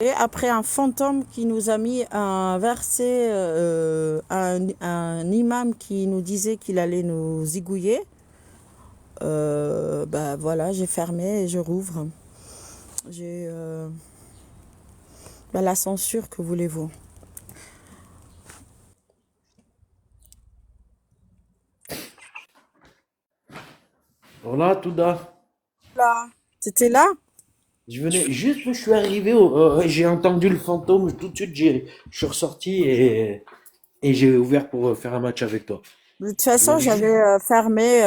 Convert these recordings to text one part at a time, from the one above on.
Et après un fantôme qui nous a mis un verset, un imam qui nous disait qu'il allait nous zigouiller, bah voilà, j'ai fermé et je rouvre. J'ai bah, la censure, que voulez-vous? Voilà, Touda. Là. C'était là? Je suis arrivé, j'ai entendu le fantôme, tout de suite, je suis ressorti et j'ai ouvert pour faire un match avec toi. De toute Je façon, venais j'avais juste. fermé.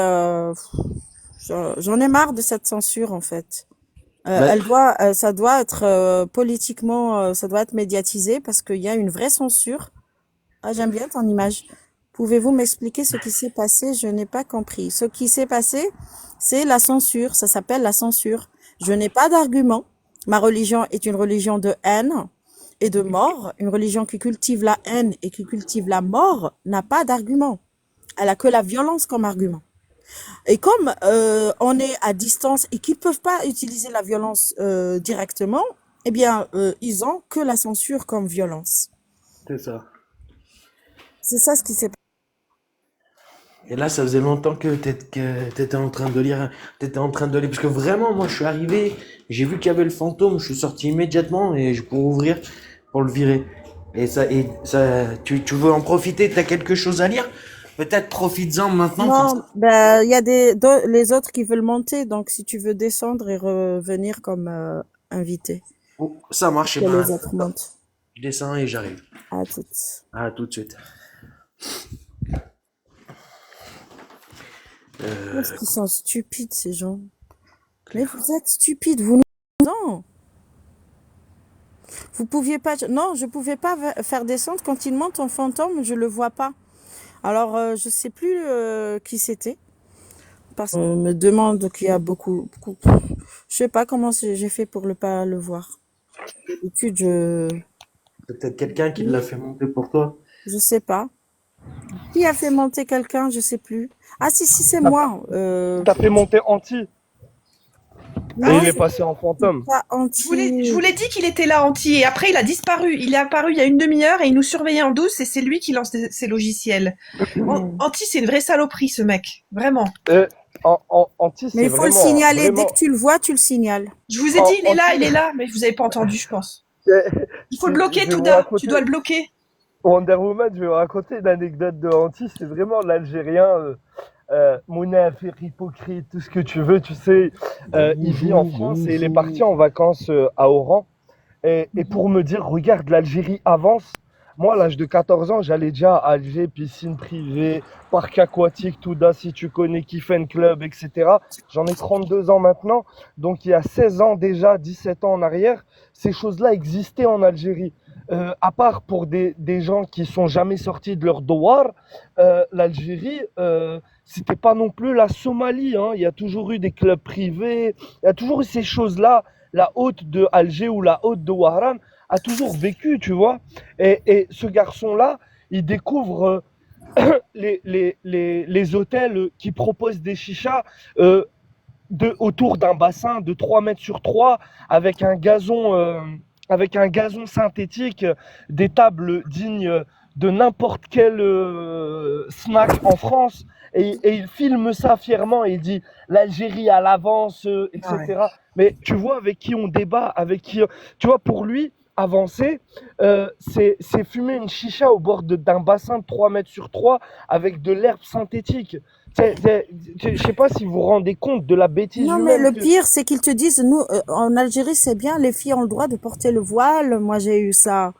J'en ai marre de cette censure, en fait. Bah, Ça doit être politiquement, ça doit être médiatisé parce qu'il y a une vraie censure. Ah, j'aime bien ton image. Pouvez-vous m'expliquer ce qui s'est passé? Je n'ai pas compris. Ce qui s'est passé, c'est la censure. Ça s'appelle la censure. Je n'ai pas d'argument. Ma religion est une religion de haine et de mort. Une religion qui cultive la haine et qui cultive la mort n'a pas d'argument. Elle a que la violence comme argument. Et comme on est à distance et qu'ils peuvent pas utiliser la violence directement, eh bien, ils ont que la censure comme violence. c'est ça. C'est ça ce qui s'est passé. Et là, ça faisait longtemps que t'étais en train de lire, t'étais en train de lire, parce que vraiment, moi, je suis arrivé, j'ai vu qu'il y avait le fantôme, je suis sorti immédiatement et je pour ouvrir, pour le virer. Tu veux en profiter, t'as quelque chose à lire? Peut-être profites-en maintenant, comme ça. Non, ben il y a les autres qui veulent monter, donc si tu veux descendre et revenir comme invité, Oh, ça marche, eh que ben, les autres montent. je descends et j'arrive. À toutes. À tout de suite. Qu'est-ce Euh, qu'ils sont stupides ces gens. Mais vous êtes stupides, vous nous... Non, vous pouviez pas... Non, je pouvais pas faire descendre quand il monte en fantôme, je le vois pas. Alors, je sais plus qui c'était. Parce qu'on me demande qu'il y a beaucoup. Je sais pas comment j'ai fait pour le pas le voir. D'habitude, c'est peut-être quelqu'un qui l'a fait monter pour toi. je sais pas. Qui a fait monter quelqu'un? Je sais plus. Ah si si, c'est T'as moi. t'as fait monter Anti et Non, il est passé en c'est fantôme. pas Je anti. vous l'ai dit qu'il était là, Anti, et après il a disparu. Il est apparu il y a une demi-heure et il nous surveillait en douce et c'est lui qui lance ses logiciels. Anti, c'est une vraie saloperie, ce mec. Vraiment. Euh, Anti, Mais c'est il faut le vraiment, signaler. Dès que vraiment. tu le vois, tu le signales. Je vous ai dit, il Anti, est là, mais vous avez pas entendu, je pense. Il faut le je bloquer, vais vous Touda. Tu raconter, dois le bloquer. Wonder Woman, je vais vous raconter une anecdote de Anti. C'est vraiment l'Algérien, monafère, hypocrite, tout ce que tu veux, tu sais. Il vit en France et il est parti en vacances à Oran. Et pour me dire, regarde, l'Algérie avance. Moi, à l'âge de 14 ans, j'allais déjà à Alger, piscine privée, parc aquatique, Touda, si tu connais, Kiffen Club, etc. J'en ai 32 ans maintenant. Donc, il y a 16 ans déjà, 17 ans en arrière, ces choses-là existaient en Algérie. À part pour des gens qui sont jamais sortis de leur douar, l'Algérie, c'était pas non plus la Somalie, hein. Il y a toujours eu des clubs privés, il y a toujours eu ces choses-là. La haute de Alger ou la haute de Wahran a toujours vécu, tu vois. Et ce garçon-là, il découvre les hôtels qui proposent des chichas autour d'un bassin de 3 mètres sur 3 avec un gazon synthétique, des tables dignes de n'importe quel snack en France. Et il filme ça fièrement et il dit l'Algérie à l'avance, Ah ouais. etc. Mais tu vois avec qui on débat, avec qui... Tu vois, pour lui, avancer, c'est fumer une chicha au bord d'un bassin de 3 mètres sur 3 avec de l'herbe synthétique. Je sais pas si vous vous rendez compte de la bêtise Non, mais humaine le que... pire, c'est qu'ils te disent, nous, en Algérie, c'est bien, les filles ont le droit de porter le voile. Moi, j'ai eu ça.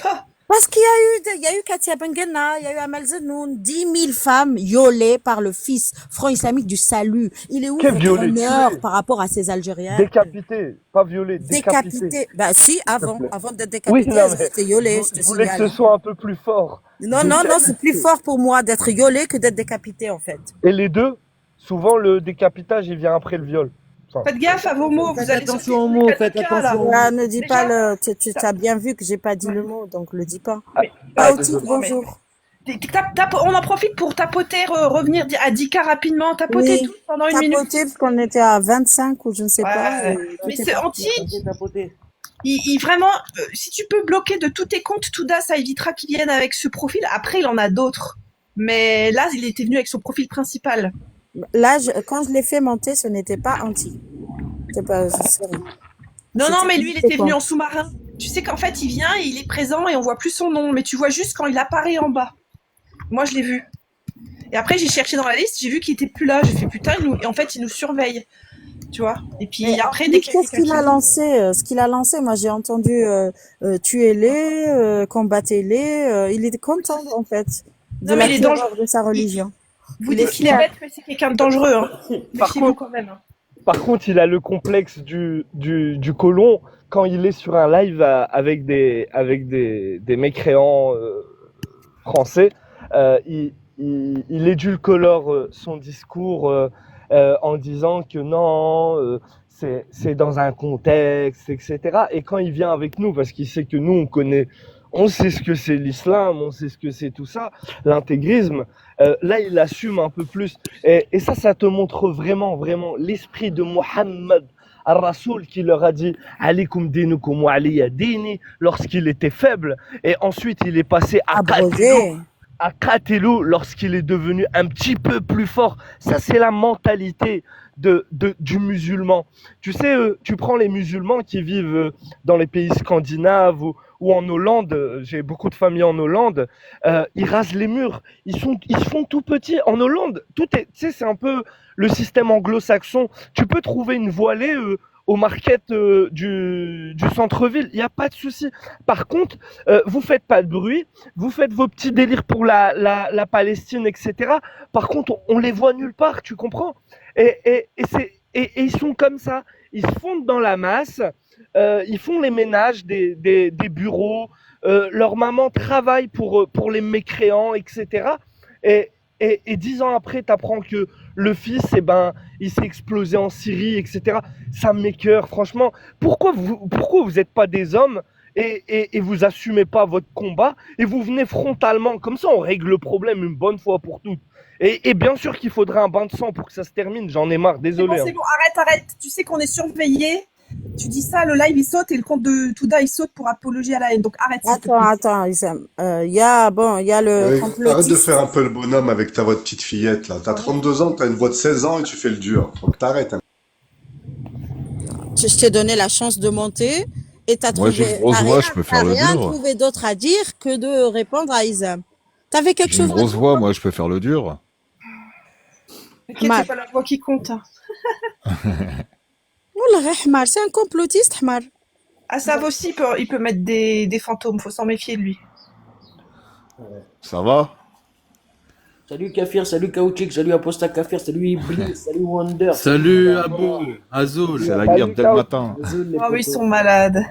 Ah, Parce il y a eu Katia Bengena, il y a eu Amal Zenoun, 10 000 femmes violées par le fils Front islamique du salut. Il est où Quel votre violet? honneur Tué, par rapport à ces Algériens? décapité, pas violé, décapité, Décapité. Bah, si, s'il te plaît. avant d'être Oui, décapité, non, elles ont mais été violées, je te je voulais que signale, ce hein. soit un peu plus fort. Non, non, non, c'est plus Décapité. fort pour moi d'être violée que d'être décapité, en fait. Et les deux, souvent le décapitage, il vient après le viol. Enfin, faites gaffe à vos mots, vous Faites allez attention sortir aux avec mots, un faites cas, là. attention aux Là, mots. ne dis pas Déjà, tu ça- as bien vu que j'ai pas dit ouais. le mot, donc le dis pas. Mais, ah, Chaotique, désolé. non, mais bonjour. on en profite pour tapoter, revenir à 10 cas rapidement, tapoter Oui, tous pendant une minute. tapoter parce qu'on était à 25 ou je ne sais pas, Ouais. et tout Mais est c'est parti. Anti, Tapotez, tapotez. Vraiment, si tu peux bloquer de tous tes comptes Touda, ça évitera qu'il vienne avec ce profil. Après, il en a d'autres. Mais là, il était venu avec son profil principal. Là, quand je l'ai fait monter, ce n'était pas anti. C'est pas, Non, c'était mais lui, il n'importe était venu quoi. en sous-marin. Tu sais qu'en fait, il vient et il est présent et on voit plus son nom. Mais tu vois juste quand il apparaît en bas. Moi, je l'ai vu. Et après, j'ai cherché dans la liste, j'ai vu qu'il était plus là. J'ai fait putain, et en fait, il nous surveille. Tu vois. Et Mais puis en après, dès plus, qu'il y a qu'est-ce quelqu'un qu'il a qui... lancé? Ce qu'il a lancé, moi j'ai entendu tuez-les, combattez-les. Il était content en fait de Non, mais la il est dangereux. terreur de sa religion. Vous Il est dites qu'il est fier. bête, mais c'est quelqu'un de dangereux. Hein. Par Méfiez-vous contre, quand même. Hein. Par contre, il a le complexe du colon quand il est sur un live avec des mécréants français. Il édulcore son discours en disant que non, c'est dans un contexte, etc. Et quand il vient avec nous, parce qu'il sait que nous, on sait ce que c'est l'islam, on sait ce que c'est tout ça, l'intégrisme, là, il assume un peu plus. Et ça te montre vraiment, vraiment l'esprit de Mohammed al-Rasoul qui leur a dit Alikum dinukum wa aliya dini lorsqu'il était faible. Et ensuite, il est passé Abrogé. à Katelou lorsqu'il est devenu un petit peu plus fort. Ça, c'est la mentalité du musulman. Tu sais, tu prends les musulmans qui vivent dans les pays scandinaves ou en Hollande, j'ai beaucoup de familles en Hollande, ils rasent les murs, ils se font tout petits. En Hollande, tout est, tu sais, c'est un peu le système anglo-saxon. Tu peux trouver une voilée au market du centre-ville, il n'y a pas de souci. Par contre, vous faites pas de bruit, vous faites vos petits délires pour la Palestine, etc. Par contre, on les voit nulle part, tu comprends? Et ils sont comme ça, ils se fondent dans la masse, ils font les ménages des bureaux, leur maman travaille pour les mécréants, etc. Et, et 10 ans après, tu apprends que le fils, eh ben, il s'est explosé en Syrie, etc. Ça m'écoeure, franchement. Pourquoi vous n'êtes pas des hommes et vous assumez pas votre combat et vous venez frontalement, comme ça on règle le problème une bonne fois pour toutes. Et bien sûr qu'il faudrait un bain de sang pour que ça se termine, j'en ai marre, désolé. C'est bon, arrête. Tu sais qu'on est surveillé. Tu dis ça, le live il saute et le compte de Touda il saute pour apologie à la haine. Donc arrête. Attends, Issam. Il y a le Arrête de complotiste. faire un peu le bonhomme avec ta voix de petite fillette, là. T'as 32 ans, t'as une voix de 16 ans et tu fais le dur. Faut que t'arrêtes, hein. Je t'ai donné la chance de monter et Moi, j'ai une grosse voix, je peux faire le rien dur. trouvé d'autre à dire que de répondre à Issam. T'avais quelque J'ai une chose à grosse dire? voix, moi, je peux faire le dur. T'inquiète, c'est pas la voix qui compte. Hein. Wallah, Ahmar, c'est un complotiste, Ahmar. Assav aussi, il peut mettre des fantômes, faut s'en méfier de lui. Ça va? Salut Kafir, salut Kaoutchik, salut Aposta Kafir, salut Iblis, salut Wonder. Salut Abou, Azul. C'est la guerre dès le matin. Oh oui, ils sont malades.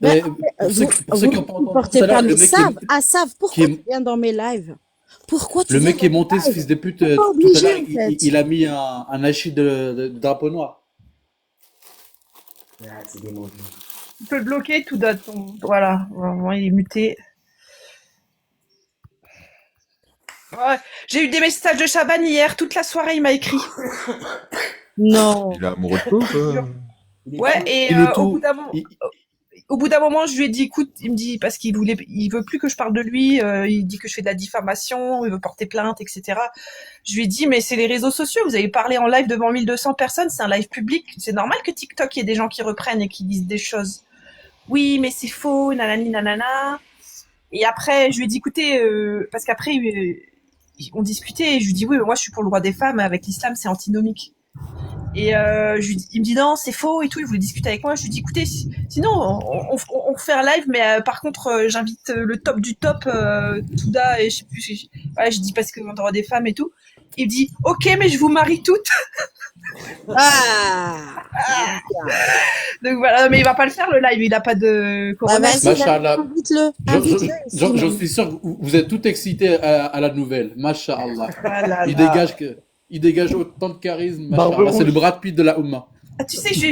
Et Vous pour ceux qui ont pas ne entendu portez tout à pas, l'heure, mais le mec Sav, pourquoi tu viens dans mes lives? Pourquoi tu le viens mec qui est dans mes monté, ce lives? fils de pute, T'es pas tout à obligé, l'heure, en fait. il a mis un hachis de drapeau noir. Ah, c'est des mauvais. Tu peux le bloquer, tout donne. Voilà, vraiment, il est muté. Ouais. J'ai eu des messages de Chaban hier, toute la soirée il m'a écrit. Non. Il est amoureux de toi, Ouais, et au bout d'un moment, je lui ai dit, écoute, il me dit, parce il veut plus que je parle de lui, il dit que je fais de la diffamation, il veut porter plainte, etc. Je lui ai dit, mais c'est les réseaux sociaux, vous avez parlé en live devant 1200 personnes, c'est un live public, c'est normal que TikTok, il y ait des gens qui reprennent et qui disent des choses. Oui, mais c'est faux, nanani, nanana. Et après, je lui ai dit, écoutez, parce qu'après, on discutait, et je lui dis, oui, mais moi, je suis pour le droit des femmes, avec l'islam, c'est antinomique. Et il me dit non, c'est faux et tout. Il voulait discuter avec moi. Je lui dis écoutez, sinon on refait un live, mais par contre j'invite le top du top, Touda et je sais plus. Ouais, je dis parce que on droit des femmes et tout. Il me dit ok, mais je vous marie toutes. Donc voilà, mais il va pas le faire le live. Il a pas de corona. Machallah. Invite-le. Je suis sûr que vous êtes tout excités à la nouvelle. Machallah. Voilà, Il dégage autant de charisme. Barbe Machallah. C'est rouge. le Brad Pitt de la Oumma. Ah, tu sais, je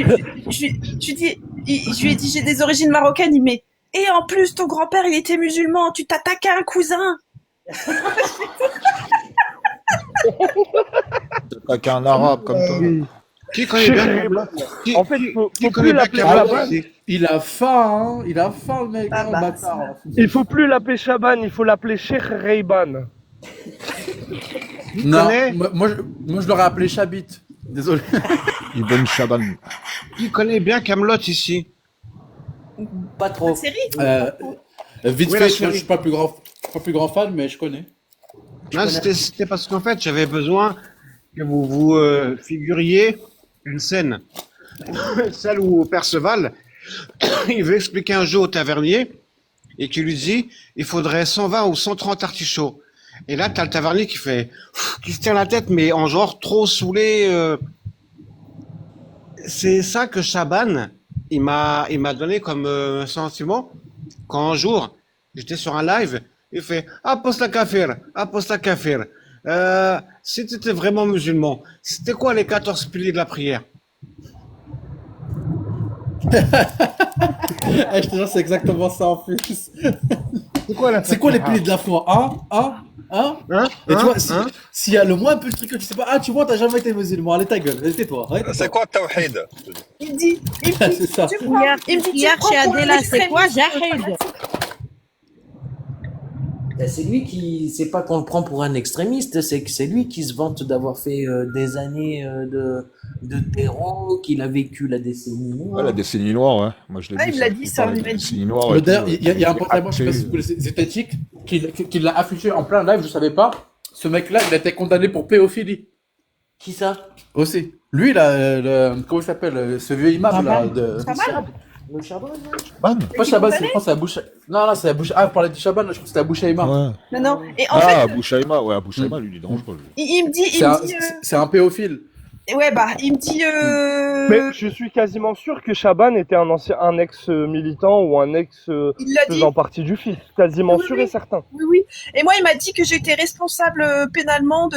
lui ai dit j'ai des origines marocaines. Il met et en plus ton grand-père il était musulman. Tu t'attaques à un cousin. T'as qu'un arabe comme toi. Oui. Qui connaît bien Cheikh Camelot? En fait, faut Qui plus connaît bien l'appeler Camelot Chaban. ici? Il a faim, hein. Il a faim, le mec, Ah hein, bah, bâtard. Là. Il faut plus l'appeler Chaban, il faut l'appeler Cheikh Reiban. Qui Non, connaît? moi je l'aurais appelé Chabit. Désolé. Ibn Shaban. Qui connaît bien Camelot ici? Pas trop. série Vite Oui, fait, la je série. suis pas le plus grand fan, mais je connais. Non, c'était parce qu'en fait, j'avais besoin que vous figuriez une scène. Celle où Perceval, il veut expliquer un jeu au tavernier et qui lui dit il faudrait 120 ou 130 artichauts. Et là, t'as le tavernier qui se tient la tête, mais en genre trop saoulé. C'est ça que Chaban, il m'a donné comme sentiment quand un jour, j'étais sur un live, il fait Aposta kafir, Aposta kafir. Si tu étais vraiment musulman, c'était quoi les 14 piliers de la prière? Eh, je te jure, c'est exactement ça en plus. C'est quoi les piliers de la foi? Hein? Et tu vois, s'il y a le moins peu de truc que tu sais pas, tu vois, t'as jamais été musulman, allez ta gueule, tais-toi. C'est quoi Tawhid? Il me dit, C'est ça. tu prends, il me dit, tu Hier, prends chez pour un Adela, c'est quoi extrémiste. Jahid? Ben, c'est lui qui, c'est pas qu'on le prend pour un extrémiste, c'est que c'est lui qui se vante d'avoir fait des années de terreau, qu'il a vécu la décennie Ouais, noire. la décennie noire, ouais. Moi, je l'ai Ah, dit. il l'a dit, ça, parlait il de m'a la dit. décennie noire. Mais et d'ailleurs, tout, il y a un pote à moi, je sais pas si après- vous connaissez Zététique, qui l'a affiché en plein live, je savais pas. Ce mec-là, il a été condamné pour pédophilie. Qui ça? Aussi. Lui, là, comment il s'appelle? Ce vieux imam, là, de... Le Chaban, non? Ban. Pas Chaban, je pense que c'est Abou Shaima. Non, c'est Abou Shaima. Ah, on parlait du Chaban, là, je crois que c'était Abou Shaima. Ouais. Non, non. Et en Ah, fait, Abou Shaima, ouais, Abou Shaima, lui, il est dangereux. lui. il me dit, C'est un pédophile. ouais, bah, il me dit, Mais je suis quasiment sûr que Chaban était un ex-militant ou un ex il l'a dit. faisant partie du FIS. Quasiment Oui, sûr oui. et certain. Oui, oui. Et moi, il m'a dit que j'étais responsable pénalement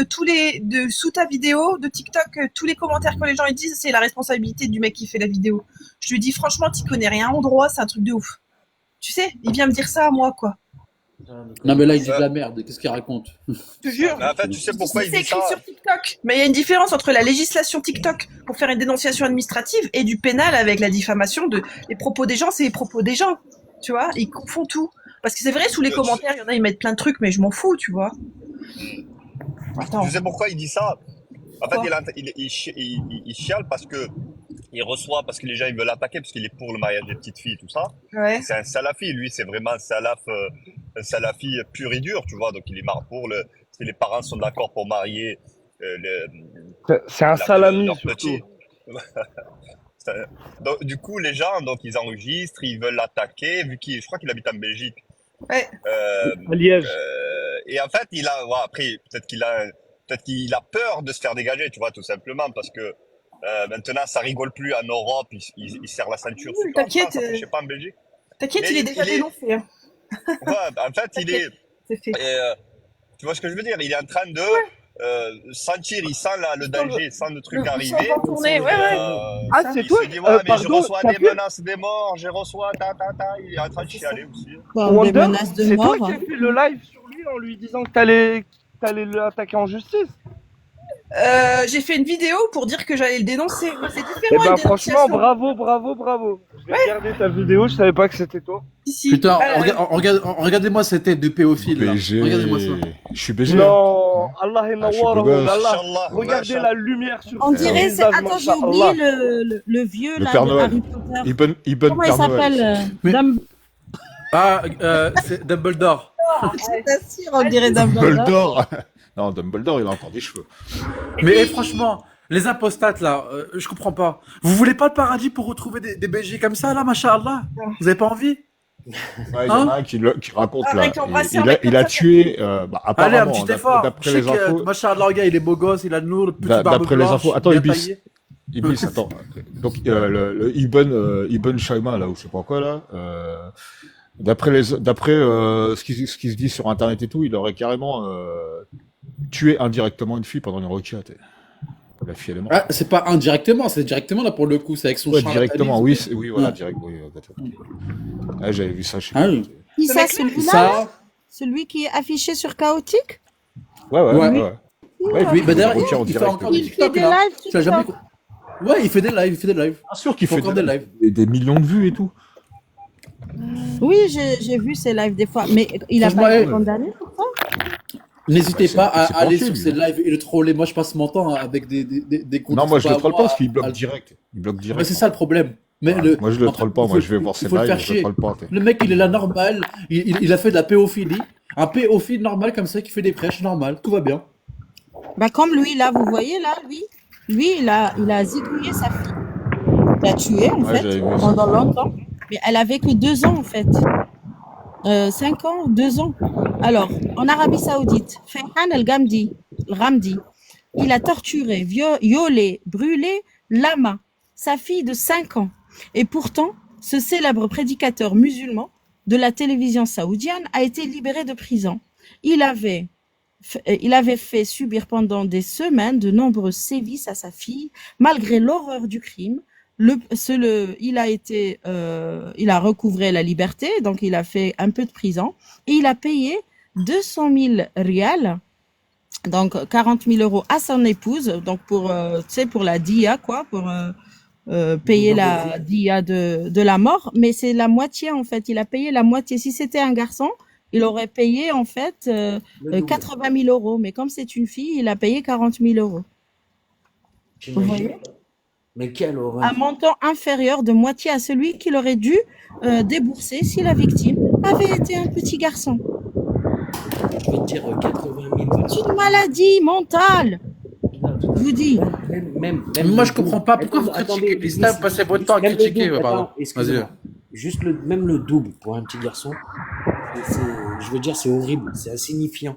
sous ta vidéo de TikTok, tous les commentaires que les gens ils disent, c'est la responsabilité du mec qui fait la vidéo. Je lui dis, franchement, t'y connais rien en droit, c'est un truc de ouf. Tu sais, il vient me dire ça à moi, quoi. Non, mais là, il dit de la merde. Qu'est-ce qu'il raconte? Je te jure. Mais en fait, tu sais pourquoi il C'est dit écrit ça? sur TikTok. Mais il y a une différence entre la législation TikTok pour faire une dénonciation administrative et du pénal avec la diffamation les propos des gens, c'est les propos des gens. Tu vois, ils confondent tout. Parce que c'est vrai, sous les commentaires, il y en a, ils mettent plein de trucs, mais je m'en fous, tu vois. Attends. Tu sais pourquoi il dit ça? En fait, Pourquoi il chiale parce que il reçoit, parce que les gens ils veulent l'attaquer, parce qu'il est pour le mariage des petites filles, tout ça. Ouais. C'est un salafi, lui, c'est vraiment un salafi pur et dur, tu vois. Donc il est marre si les parents sont d'accord pour marier C'est un salami leur surtout. petit. Donc, du coup, les gens, donc ils enregistrent, ils veulent l'attaquer, je crois qu'il habite en Belgique. Ouais. À Liège. Et en fait, après, peut-être qu'il a peur de se faire dégager, tu vois, tout simplement, parce que maintenant, ça rigole plus en Europe, il serre la ceinture. Oui, surtout en t'inquiète, France, après, je sais pas en Belgique. T'inquiète, Mais il est déjà dénoncé. Hein. Ouais, en fait, C'est fait. tu vois ce que je veux dire? Il est en train de sentir, il sent le danger, il sent le truc Le arriver. sang va tourner, ouais, ouais. Ah, c'est Il toi se dit, ouais, mais je pardon, reçois t'as des vu menaces de mort, je reçois il est en train de chialer aussi. Des Wonder, menaces de c'est mort. toi qui as fait le live sur lui en lui disant que t'allais l'attaquer en justice. J'ai fait une vidéo pour dire que j'allais le dénoncer. Mais c'est Eh différent, ben une franchement, dénonciation. bravo. Je vais regarder ta vidéo, je savais pas que c'était toi. Si, si. Putain, Alors, regardez-moi cette tête de pédophile, là. BG. Regardez-moi ça. Je suis BG. Non, Allah Ah, je suis beau gosse. Allah. Inch'Allah, Regardez Inch'Allah. la lumière sur On son dirait, visage, attends, j'ai Masha'Allah. oublié le vieux, Le là, Père de Noël. Harry Potter. Ibn Comment il Père s'appelle Noël. Mais- Dum- Ah, c'est Dumbledore. Je t'assure, on dirait Dumbledore. Dumbledore. Non, Dumbledore, il a encore des cheveux. Mais franchement, les apostates, là, je comprends pas. Vous voulez pas le paradis pour retrouver des BG comme ça, là, machallah? Vous avez pas envie? Ouais, il y en a un qui raconte là. Avec l'embrasser, Il avec a le tué, Allez, un apparemment, petit effort. d'après Je sais les que, infos. machallah, le gars, il est beau gosse, il a le nour, le petit barbe D'après les blanche, infos. Attends, bien Ibis. taillé. Ibis, attends. Donc, le Ibn Shaima, là, ou je sais pas quoi, là, d'après ce qui se dit sur Internet et tout, il aurait carrément tué indirectement une fille pendant une roquia. La fille, elle est morte. Ah, c'est pas indirectement, c'est directement, là, pour le coup, c'est avec son Ouais, chien. directement, Nathalie, oui, voilà, Ouais. direct, oui, Ah, j'avais vu ça chez Ah oui. Qui Ce ça, mec-là, celui-là? Ça, Celui qui est affiché sur Chaotique? Ouais. Ouais. Ouais, oui, bah d'ailleurs, roquia en il fait direct. encore des Il fait TikTok, des là. lives Tu l'as jamais... TikTok. Ouais, il fait des lives, il fait des lives. Bien sûr qu'il Il fait fait encore des lives. des millions de vues et tout. Oui, j'ai vu ses lives des fois, mais il a Franchement, pas été eh, condamné pour ça. n'hésitez C'est pas à c'est aller tranquille, sur ses lui. lives et le troller. Moi, je passe mon temps avec des comptes Non, moi, je le extra à troll pas moi. parce qu'il bloque direct. Il bloque Mais direct, c'est en ça le fait. problème. Mais Voilà. Moi, je le en fait, troll pas. Moi, je vais voir il ses faut le lives, faire je le chier. troll pas. T'es. Le mec, il est là normal. Il a fait de la péophilie. Un pédophile normal comme ça qui fait des prêches normal. Tout va bien. Bah, comme lui, là, vous voyez, là, lui, il a zigouillé sa fille. Il l'a tuée, en Ouais, fait, j'avais vu ça. pendant longtemps. Mais elle avait que 2 ans, en fait. 5 ans, 2 ans. Alors, en Arabie Saoudite, Fayhan el Ramdi, il a torturé, violé, brûlé Lama, sa fille de 5 ans. Et pourtant, ce célèbre prédicateur musulman de la télévision saoudienne a été libéré de prison. Il avait fait subir pendant des semaines de nombreux sévices à sa fille, malgré l'horreur du crime. Il a recouvré la liberté, donc il a fait un peu de prison et il a payé 200 000 rials, donc 40 000 euros à son épouse, donc pour la dia, quoi, pour payer la dia de la mort, mais c'est la moitié en fait. Il a payé la moitié. Si c'était un garçon, il aurait payé en fait Le double. 80 000 euros, mais comme c'est une fille, il a payé 40 000 euros. Vous J'imagine. voyez? Mais quelle Un horreur. montant inférieur de moitié à celui qu'il aurait dû débourser si la victime avait été un petit garçon. Je vais te dire 80 000 C'est une maladie mentale, je vous dis. Même Moi, le je comprends double. pas. Pourquoi vous Attendez, critiquez l'islam? Passez votre temps à même le critiquer. double. Pardon. Attends, Vas-y. excusez-moi. Juste même le double pour un petit garçon, je veux dire, c'est horrible, c'est insignifiant.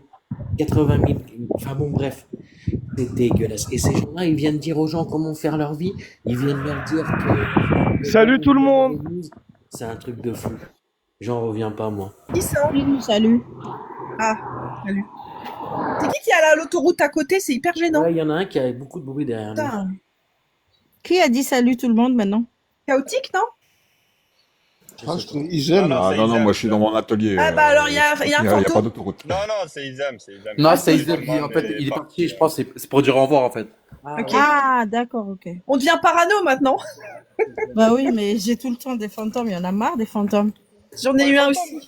80 000, enfin bon, bref, c'est dégueulasse. Et ces gens-là, ils viennent dire aux gens comment faire leur vie, ils viennent leur dire que Salut tout le monde. c'est un truc de fou. J'en reviens pas, moi. Qui ça? Oui, salut. Ah, salut. C'est qui est à l'autoroute à côté? C'est hyper gênant. Ouais, il y en a un qui a beaucoup de bruit derrière lui. Putain. Qui a dit salut tout le monde maintenant? Chaotique, non? Ah, ils aiment. Non, Ah c'est non, non, Isem. moi, je suis dans mon atelier. Ah bah alors il y a un Il y a pas fantôme. d'autoroute. Non, non, c'est Isem, c'est Isem. Non, Ah, c'est je Isaac. sais pas, En fait, mais il est pas- parti. Je pense que c'est pour dire au revoir, en fait. Ah, Ok. ouais. Ah, d'accord, ok. On devient parano maintenant. Bah oui, mais j'ai tout le temps des fantômes, il y en a marre des fantômes. J'en ai eu un aussi.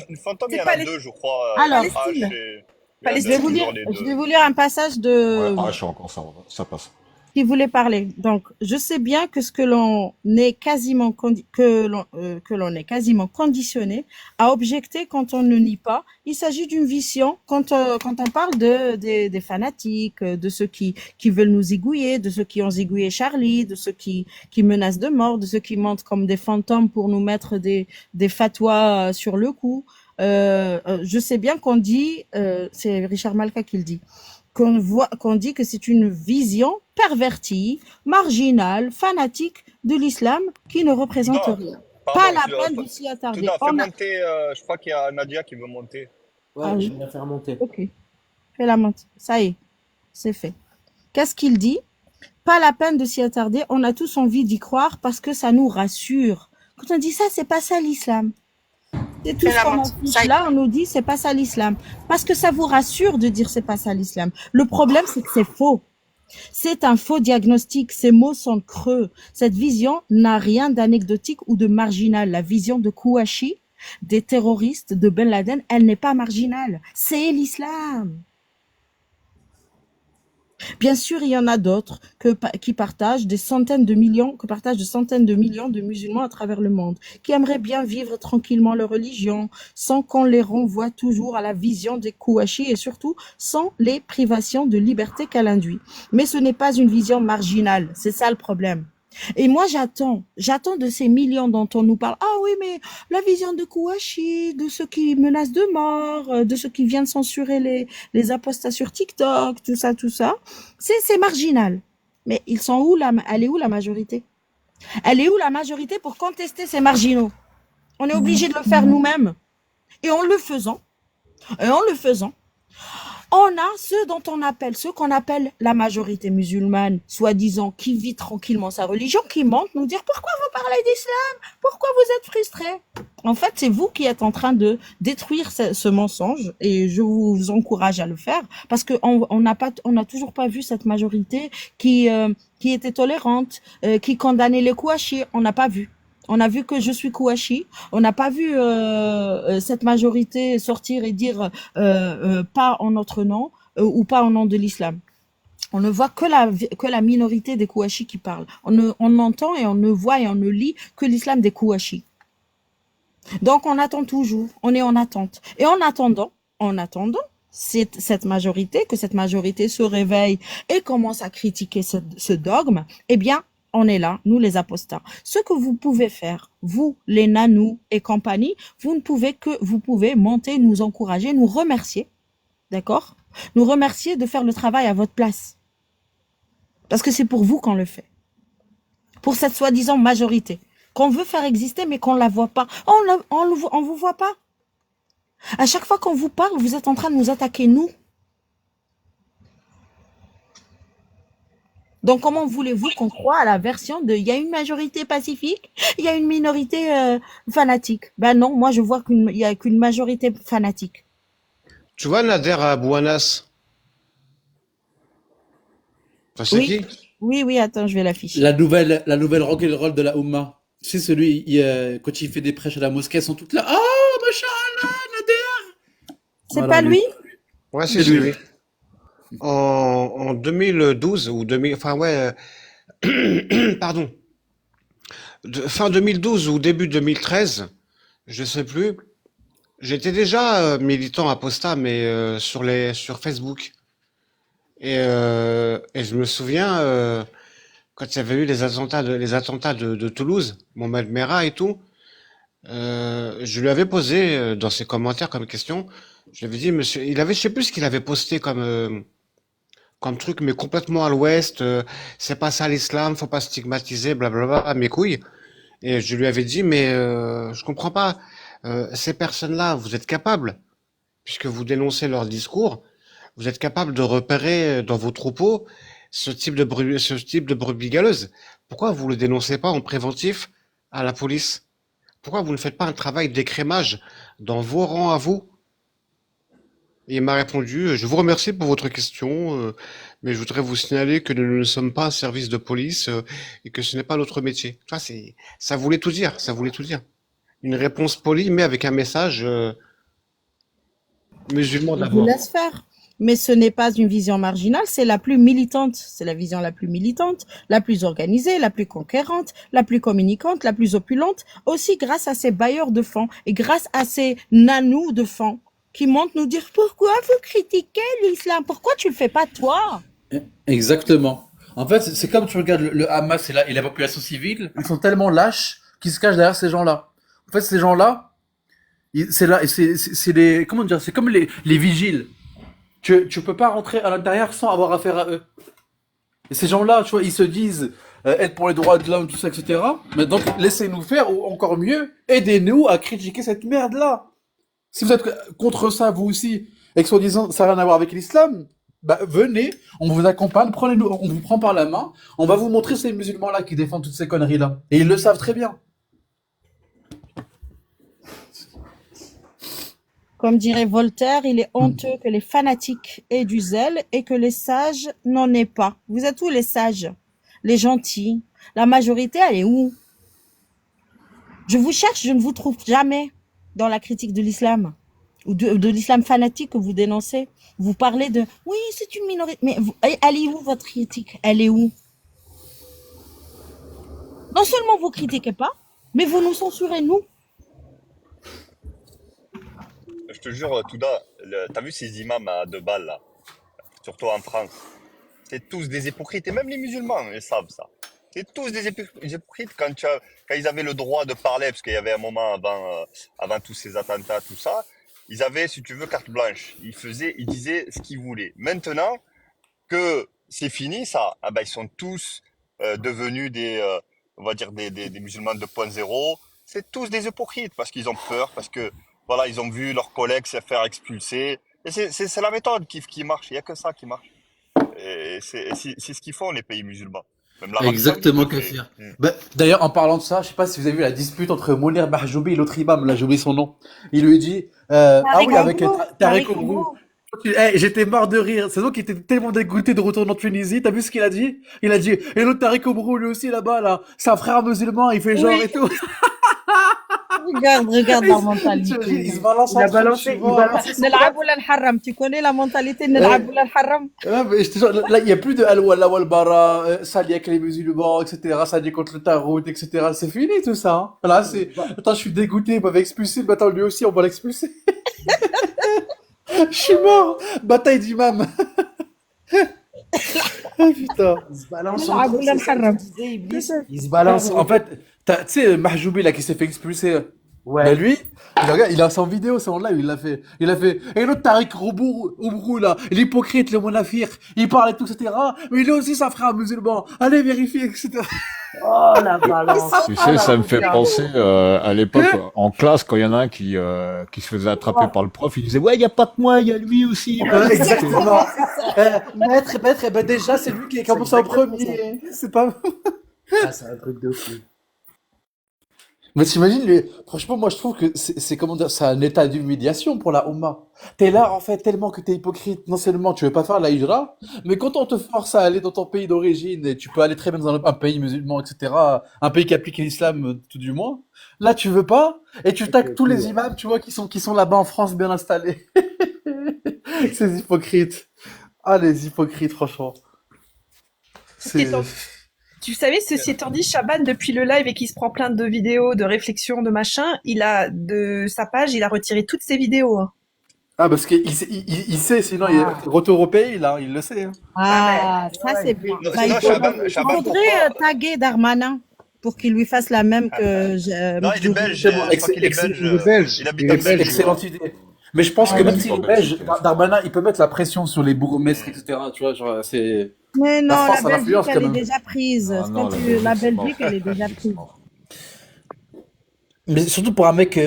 Le fantôme, il C'est y en pas a les- deux, je crois. Alors, H Palestine. et... Je vais vous lire, je vais vous lire un passage Ouais, de ah, je suis encore ça passe. qui voulait parler. Donc, je sais bien que ce que l'on est quasiment que l'on est quasiment conditionné à objecter quand on ne nie pas. Il s'agit d'une vision quand on parle des fanatiques, de ceux qui veulent nous zigouiller, de ceux qui ont zigouillé Charlie, de ceux qui menacent de mort, de ceux qui mentent comme des fantômes pour nous mettre des fatwas sur le coup. Je sais bien qu'on dit, c'est Richard Malka qui le dit, qu'on dit que c'est une vision pervertie, marginale, fanatique de l'islam qui ne représente Non, rien. pardon, Pas la tu peine de s'y attarder. as fait On a... monter, je crois qu'il y a Nadia qui veut monter. Ouais, Ah oui. je vais la faire monter. Ok, fais la monte. Ça y est, c'est fait. Qu'est-ce qu'il dit? Pas la peine de s'y attarder. On a tous envie d'y croire parce que ça nous rassure. Quand on dit ça, c'est pas ça l'islam. C'est tout ce qu'on affiche là, on nous dit c'est pas ça l'islam. Parce que ça vous rassure de dire c'est pas ça l'islam. Le problème, c'est que c'est faux. C'est un faux diagnostic. Ces mots sont creux. Cette vision n'a rien d'anecdotique ou de marginal. La vision de Kouachi, des terroristes, de Ben Laden, elle n'est pas marginale. C'est l'islam. Bien sûr, il y en a d'autres qui partagent de centaines de millions de musulmans à travers le monde, qui aimeraient bien vivre tranquillement leur religion, sans qu'on les renvoie toujours à la vision des Kouachi et surtout sans les privations de liberté qu'elle induit. Mais ce n'est pas une vision marginale, c'est ça le problème. Et moi, j'attends de ces millions dont on nous parle. Ah oui, mais la vision de Kouachi, de ceux qui menacent de mort, de ceux qui viennent censurer les apostats sur TikTok, tout ça, c'est marginal. Mais ils sont où elle est où la majorité? Elle est où la majorité pour contester ces marginaux? On est obligé de le faire nous-mêmes. Et en le faisant, on a ceux qu'on appelle la majorité musulmane, soi-disant, qui vit tranquillement sa religion, qui mentent, nous dire pourquoi vous parlez d'islam? Pourquoi vous êtes frustrés? En fait, c'est vous qui êtes en train de détruire ce mensonge et je vous encourage à le faire parce que on n'a toujours pas vu cette majorité qui était tolérante, qui condamnait les Kouachi. On n'a pas vu. On a vu que je suis Kouachi. On n'a pas vu cette majorité sortir et dire pas en notre nom ou pas au nom de l'islam. On ne voit que la minorité des Kouachi qui parle. On entend et on ne voit et on ne lit que l'islam des Kouachi. Donc, on attend toujours, on est en attente. Et en attendant cette majorité, que cette majorité se réveille et commence à critiquer ce dogme, eh bien, on est là, nous les apostats. Ce que vous pouvez faire, vous, les nanous et compagnie, vous pouvez monter, nous encourager, nous remercier, d'accord? Nous remercier de faire le travail à votre place. Parce que c'est pour vous qu'on le fait. Pour cette soi-disant majorité qu'on veut faire exister, mais qu'on ne la voit pas. On vous voit pas. À chaque fois qu'on vous parle, vous êtes en train de nous attaquer, nous. Donc, comment voulez-vous qu'on croie à la version de « il y a une majorité pacifique, il y a une minorité fanatique ». Ben non, moi, je vois qu'il y a qu'une majorité fanatique. Tu vois Nader Bouanas? C'est Oui, qui? oui, attends, je vais l'afficher. La nouvelle rock'n'roll de la Oumma. Tu sais, celui, quand il fait des prêches à la mosquée, elles sont toutes là. Ah, machallah, Nader! C'est Voilà, pas lui? Ouais, c'est C'est lui. lui. En 2012 ou 2000, enfin ouais, pardon, fin 2012 ou début 2013, je sais plus. J'étais déjà militant apostat, mais sur Facebook. Et je me souviens quand il y avait eu les attentats de Toulouse, Mohamed Merah et tout. Je lui avais posé dans ses commentaires comme question. Je lui avais dit, monsieur, je sais plus ce qu'il avait posté comme truc, mais complètement à l'ouest. C'est pas ça l'islam, faut pas stigmatiser, blablabla, à mes couilles. Et je lui avais dit, mais je comprends pas. Ces personnes-là, vous êtes capables, puisque vous dénoncez leur discours, vous êtes capable de repérer dans vos troupeaux ce type de brebis galeuse. Pourquoi vous le dénoncez pas en préventif à la police? Pourquoi vous ne faites pas un travail d'écrémage dans vos rangs à vous? Et il m'a répondu, je vous remercie pour votre question, mais je voudrais vous signaler que nous ne sommes pas un service de police et que ce n'est pas notre métier. Tu vois, ça voulait tout dire, ça voulait tout dire. Une réponse polie, mais avec un message musulman Je vous d'abord. laisse faire. Mais ce n'est pas une vision marginale, c'est la plus militante. C'est la vision la plus militante, la plus organisée, la plus conquérante, la plus communicante, la plus opulente, aussi grâce à ces bailleurs de fonds et grâce à ces nanous de fonds qui montent nous dire pourquoi vous critiquez l'islam, pourquoi tu le fais pas toi? Exactement. En fait, c'est comme tu regardes le Hamas et la population civile, ils sont tellement lâches qu'ils se cachent derrière ces gens-là. En fait, ces gens-là, c'est les, comment dire, c'est comme les vigiles. Tu peux pas rentrer à l'intérieur sans avoir affaire à eux. Et ces gens-là, tu vois, ils se disent être pour les droits de l'homme, tout ça, etc. Mais donc, laissez-nous faire, ou encore mieux, aidez-nous à critiquer cette merde-là. Si vous êtes contre ça, vous aussi, et que soi-disant ça n'a rien à voir avec l'islam, bah venez, on vous accompagne, prenez-nous, on vous prend par la main, on va vous montrer ces musulmans-là qui défendent toutes ces conneries-là. Et ils le savent très bien. Comme dirait Voltaire, il est honteux que les fanatiques aient du zèle et que les sages n'en aient pas. Vous êtes où les sages? Les gentils? La majorité, elle est où? Je vous cherche, je ne vous trouve jamais dans la critique de l'islam ou de l'islam fanatique que vous dénoncez. Vous parlez de oui, c'est une minorité, mais elle est où votre critique? Elle est où? Non seulement vous critiquez pas, mais vous nous censurez nous. Je te jure, Touda, t'as vu ces imams à 2 balles là, surtout en France? C'est tous des hypocrites, et même les musulmans, ils savent ça. C'est tous des hypocrites quand ils avaient le droit de parler, parce qu'il y avait un moment avant tous ces attentats, tout ça, ils avaient, si tu veux, carte blanche. Ils disaient ce qu'ils voulaient. Maintenant que c'est fini, ça, ah ben, ils sont tous devenus on va dire des musulmans 2.0. C'est tous des hypocrites, parce qu'ils ont peur, parce que, voilà, ils ont vu leurs collègues se faire expulser. Et c'est la méthode qui marche, il n'y a que ça qui marche. Et c'est ce qu'ils font, les pays musulmans. Même l'arabe Exactement, saoudite, c'est. Kafir. Bah, d'ailleurs, en parlant de ça, je sais pas si vous avez vu la dispute entre Mounir Mahjoubi et l'autre imam, là, j'ai oublié son nom. Il lui dit, ah oui, avec Tariq Oubrou. J'étais mort de rire. C'est donc qu'il était tellement dégoûté de retourner en Tunisie. T'as vu ce qu'il a dit? Il a dit, et l'autre Tariq Oubrou, lui aussi, là-bas, là, c'est un frère musulman, il fait genre Oui. et tout. Regarde la mentalité. Il se balance Il a entre eux, balancé, tu il vois. balançait son نلعب ولا نحرم. Tu connais la mentalité نلعب ولا نحرم. Ouais, mais je te jure, là, il n'y a plus de Al-Wala wal-Bara, s'allier avec les musulmans, etc., s'allier contre le Tarout, etc. C'est fini tout ça. Hein. Là, c'est. Attends, je suis dégoûté, il m'avait expulsé, mais attends, lui aussi, on va l'expulser. Je suis mort. Bataille d'imam. Ah putain. Il se balance نلعب entre eux, ولا c'est ça que نحرم. tu disais, Iblis. Il se balance En entre fait, tu sais, Mahjoubi là qui s'est fait expulser. Ouais. Ben lui, regarde, il a son vidéo, c'est en live, il a fait. Et l'autre Tariq Oubrou là, l'hypocrite, le monafir, il parle et tout, etc. Mais il est aussi sa frère musulman. Allez vérifier, etc. Oh la balance. Tu sais, ça me fait penser à l'époque en classe quand il y en a un qui se faisait attraper par le prof, il disait ouais, il y a pas que moi, il y a lui aussi. Exactement. Maître, eh ben déjà, c'est lui qui a commencé en premier. C'est pas. Ah, c'est un truc de fou. Mais t'imagines, franchement, moi je trouve que c'est comment dire, c'est un état d'humiliation pour la Oumma. T'es là, en fait, tellement que t'es hypocrite. Non seulement tu veux pas faire la hijra, mais quand on te force à aller dans ton pays d'origine, et tu peux aller très bien dans un pays musulman, etc., un pays qui applique l'islam, tout du moins, là tu veux pas, et tu taques tous les imams, tu vois, qui sont là-bas en France bien installés. Ces hypocrites. Ah, les hypocrites, franchement. C'est. Tu savais, ceci étant dit, Chaban, depuis le live et qu'il se prend plein de vidéos, de réflexions, de machin, il a, de sa page, il a retiré toutes ses vidéos. Hein. Ah, parce qu'il il sait, sinon, il retour au pays, là, il le sait. Hein. Ah, ça c'est bien. Non, Bah, il sinon, Chaban, il Chaban, faudrait taguer Darmanin pour qu'il lui fasse la même que non, il est Mahjoubi. belge. C'est bon, Je crois qu'il est belge. Il est belge. Il habite en Belgique. excellente idée. Mais je pense que même s'il est belge, Darmanin, il peut mettre la pression sur les bourgmestres, etc. Tu vois, genre, c'est. Mais non, La France la a Belgique, l'influence quand elle est même. déjà prise. Ah Quand non, la c'est mort. Belgique, elle est déjà prise. Mais surtout pour un mec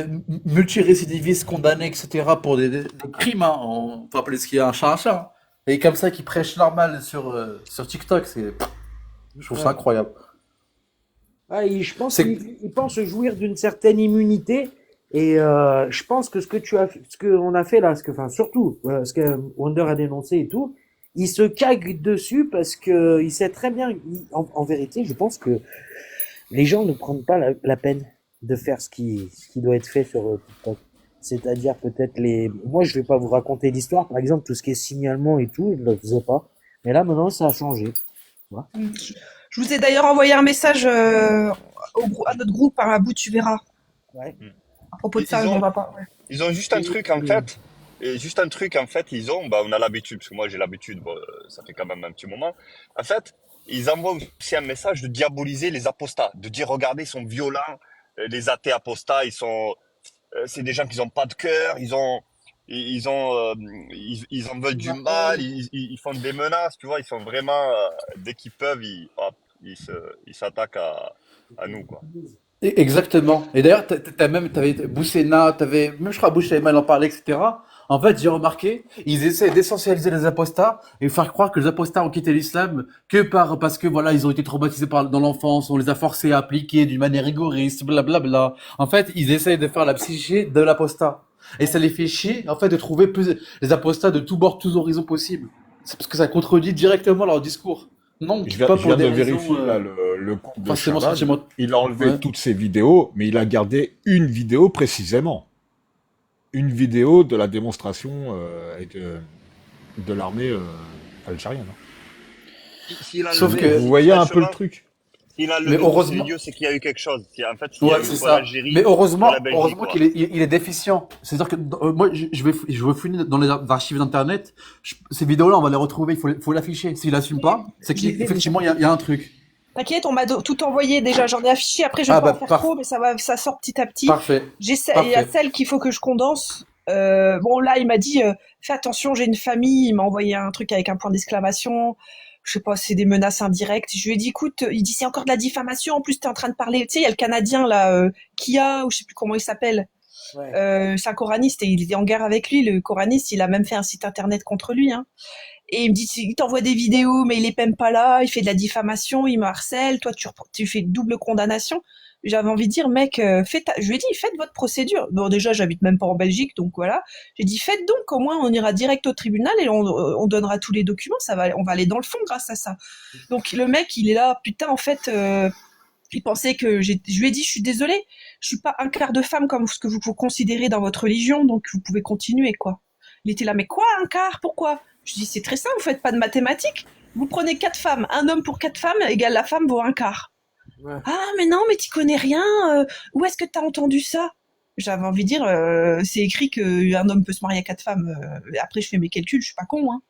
multirécidiviste, condamné, etc., pour des crimes, hein. On peut appeler ce qu'il y a un chat. Hein. Et comme ça, qui prêche normal sur TikTok, je trouve ça incroyable. Ah, je pense C'est qu'il pense jouir d'une certaine immunité. Et je pense que ce qu'on a fait là, enfin surtout ce que Wonder a dénoncé et tout, il se cague dessus parce que il sait très bien. En vérité, je pense que les gens ne prennent pas la peine de faire ce qui doit être fait sur TikTok. C'est-à-dire peut-être Moi, je vais pas vous raconter l'histoire. Par exemple, tout ce qui est signalement et tout, je ne le faisais pas. Mais là, maintenant, ça a changé. Voilà. Je vous ai d'ailleurs envoyé un message à notre groupe par un bout, tu verras. Ouais. À propos de Ils ça, ont- on va pas. Ouais. Ils ont juste un truc en fait. Et juste un truc en fait, on a l'habitude, parce que moi j'ai l'habitude, bon, ça fait quand même un petit moment. En fait, ils envoient aussi un message de diaboliser les apostats, de dire regardez, ils sont violents, les athées apostats, c'est des gens qui n'ont pas de cœur, ils en veulent du mal, ils font des menaces, tu vois, ils sont vraiment, dès qu'ils peuvent, ils s'attaquent à nous, quoi. Exactement. Et d'ailleurs, t'avais Boussena, même je crois Boussena en parlait, etc. En fait, j'ai remarqué, ils essaient d'essentialiser les apostats et faire croire que les apostats ont quitté l'islam parce que voilà, ils ont été traumatisés dans l'enfance, on les a forcés à appliquer d'une manière rigoriste, blablabla. En fait, ils essayent de faire la psyché de l'apostat. Et ça les fait chier, en fait, de trouver les apostats de tous bords, tous horizons possibles. C'est parce que ça contredit directement leur discours. Non, Je pas viens pour de des raisons, vérifier là, le compte de forcément Chaban. sentiment- Il a enlevé Ouais. toutes ses vidéos, mais il a gardé une vidéo précisément. Une vidéo de la démonstration de l'armée algérienne. S'il a Sauf levé, que- Vous voyez un peu le franchement, truc. s'il a Mais levé heureusement- cette vidéo, c'est qu'il y a eu quelque chose. En fait, s'il y a Ouais, eu c'est soit ça. l'Algérie, Mais heureusement, soit la Belgique, heureusement quoi. qu'il est déficient. C'est-à-dire que moi, je vais fouiner dans les archives d'internet. Ces vidéos-là, on va les retrouver. Il faut l'afficher. S'il assume pas, c'est qu'effectivement, il y a un truc. T'inquiète, on m'a tout envoyé déjà. J'en ai affiché. Après, je vais Ah, pas bah, en faire trop, mais ça sort petit à petit. Parfait. Il y a Parfait. celle qu'il faut que je condense. Bon, là, il m'a dit, fais attention, j'ai une famille. Il m'a envoyé un truc avec un point d'exclamation. Je sais pas, c'est des menaces indirectes. Je lui ai dit, écoute, il dit, c'est encore de la diffamation. En plus, t'es en train de parler. Tu sais, il y a le Canadien, là, Kia, ou je sais plus comment il s'appelle. Ouais. C'est un coraniste et il est en guerre avec lui. Le coraniste, il a même fait un site internet contre lui, hein. Et il me dit, il t'envoie des vidéos, mais il est même pas là, il fait de la diffamation, il me harcèle, toi tu fais double condamnation. J'avais envie de dire, mec, je lui ai dit, faites votre procédure. Bon, déjà, j'habite même pas en Belgique, donc voilà. J'ai dit, faites donc, au moins, on ira direct au tribunal et on donnera tous les documents, on va aller dans le fond grâce à ça. Donc, le mec, il est là, putain, en fait, il pensait que je lui ai dit, je suis désolée, je suis pas un quart de femme comme ce que vous considérez dans votre religion, donc vous pouvez continuer, quoi. Il était là, mais quoi, un quart? Pourquoi? Je dis, c'est très simple, vous faites pas de mathématiques. Vous prenez 4 femmes, un homme pour 4 femmes égale la femme vaut un quart. Ouais. Ah, mais non, mais t'y connais rien. Où est-ce que t'as entendu ça? J'avais envie de dire, c'est écrit qu'un homme peut se marier à 4 femmes. Après, je fais mes calculs, je suis pas con, hein.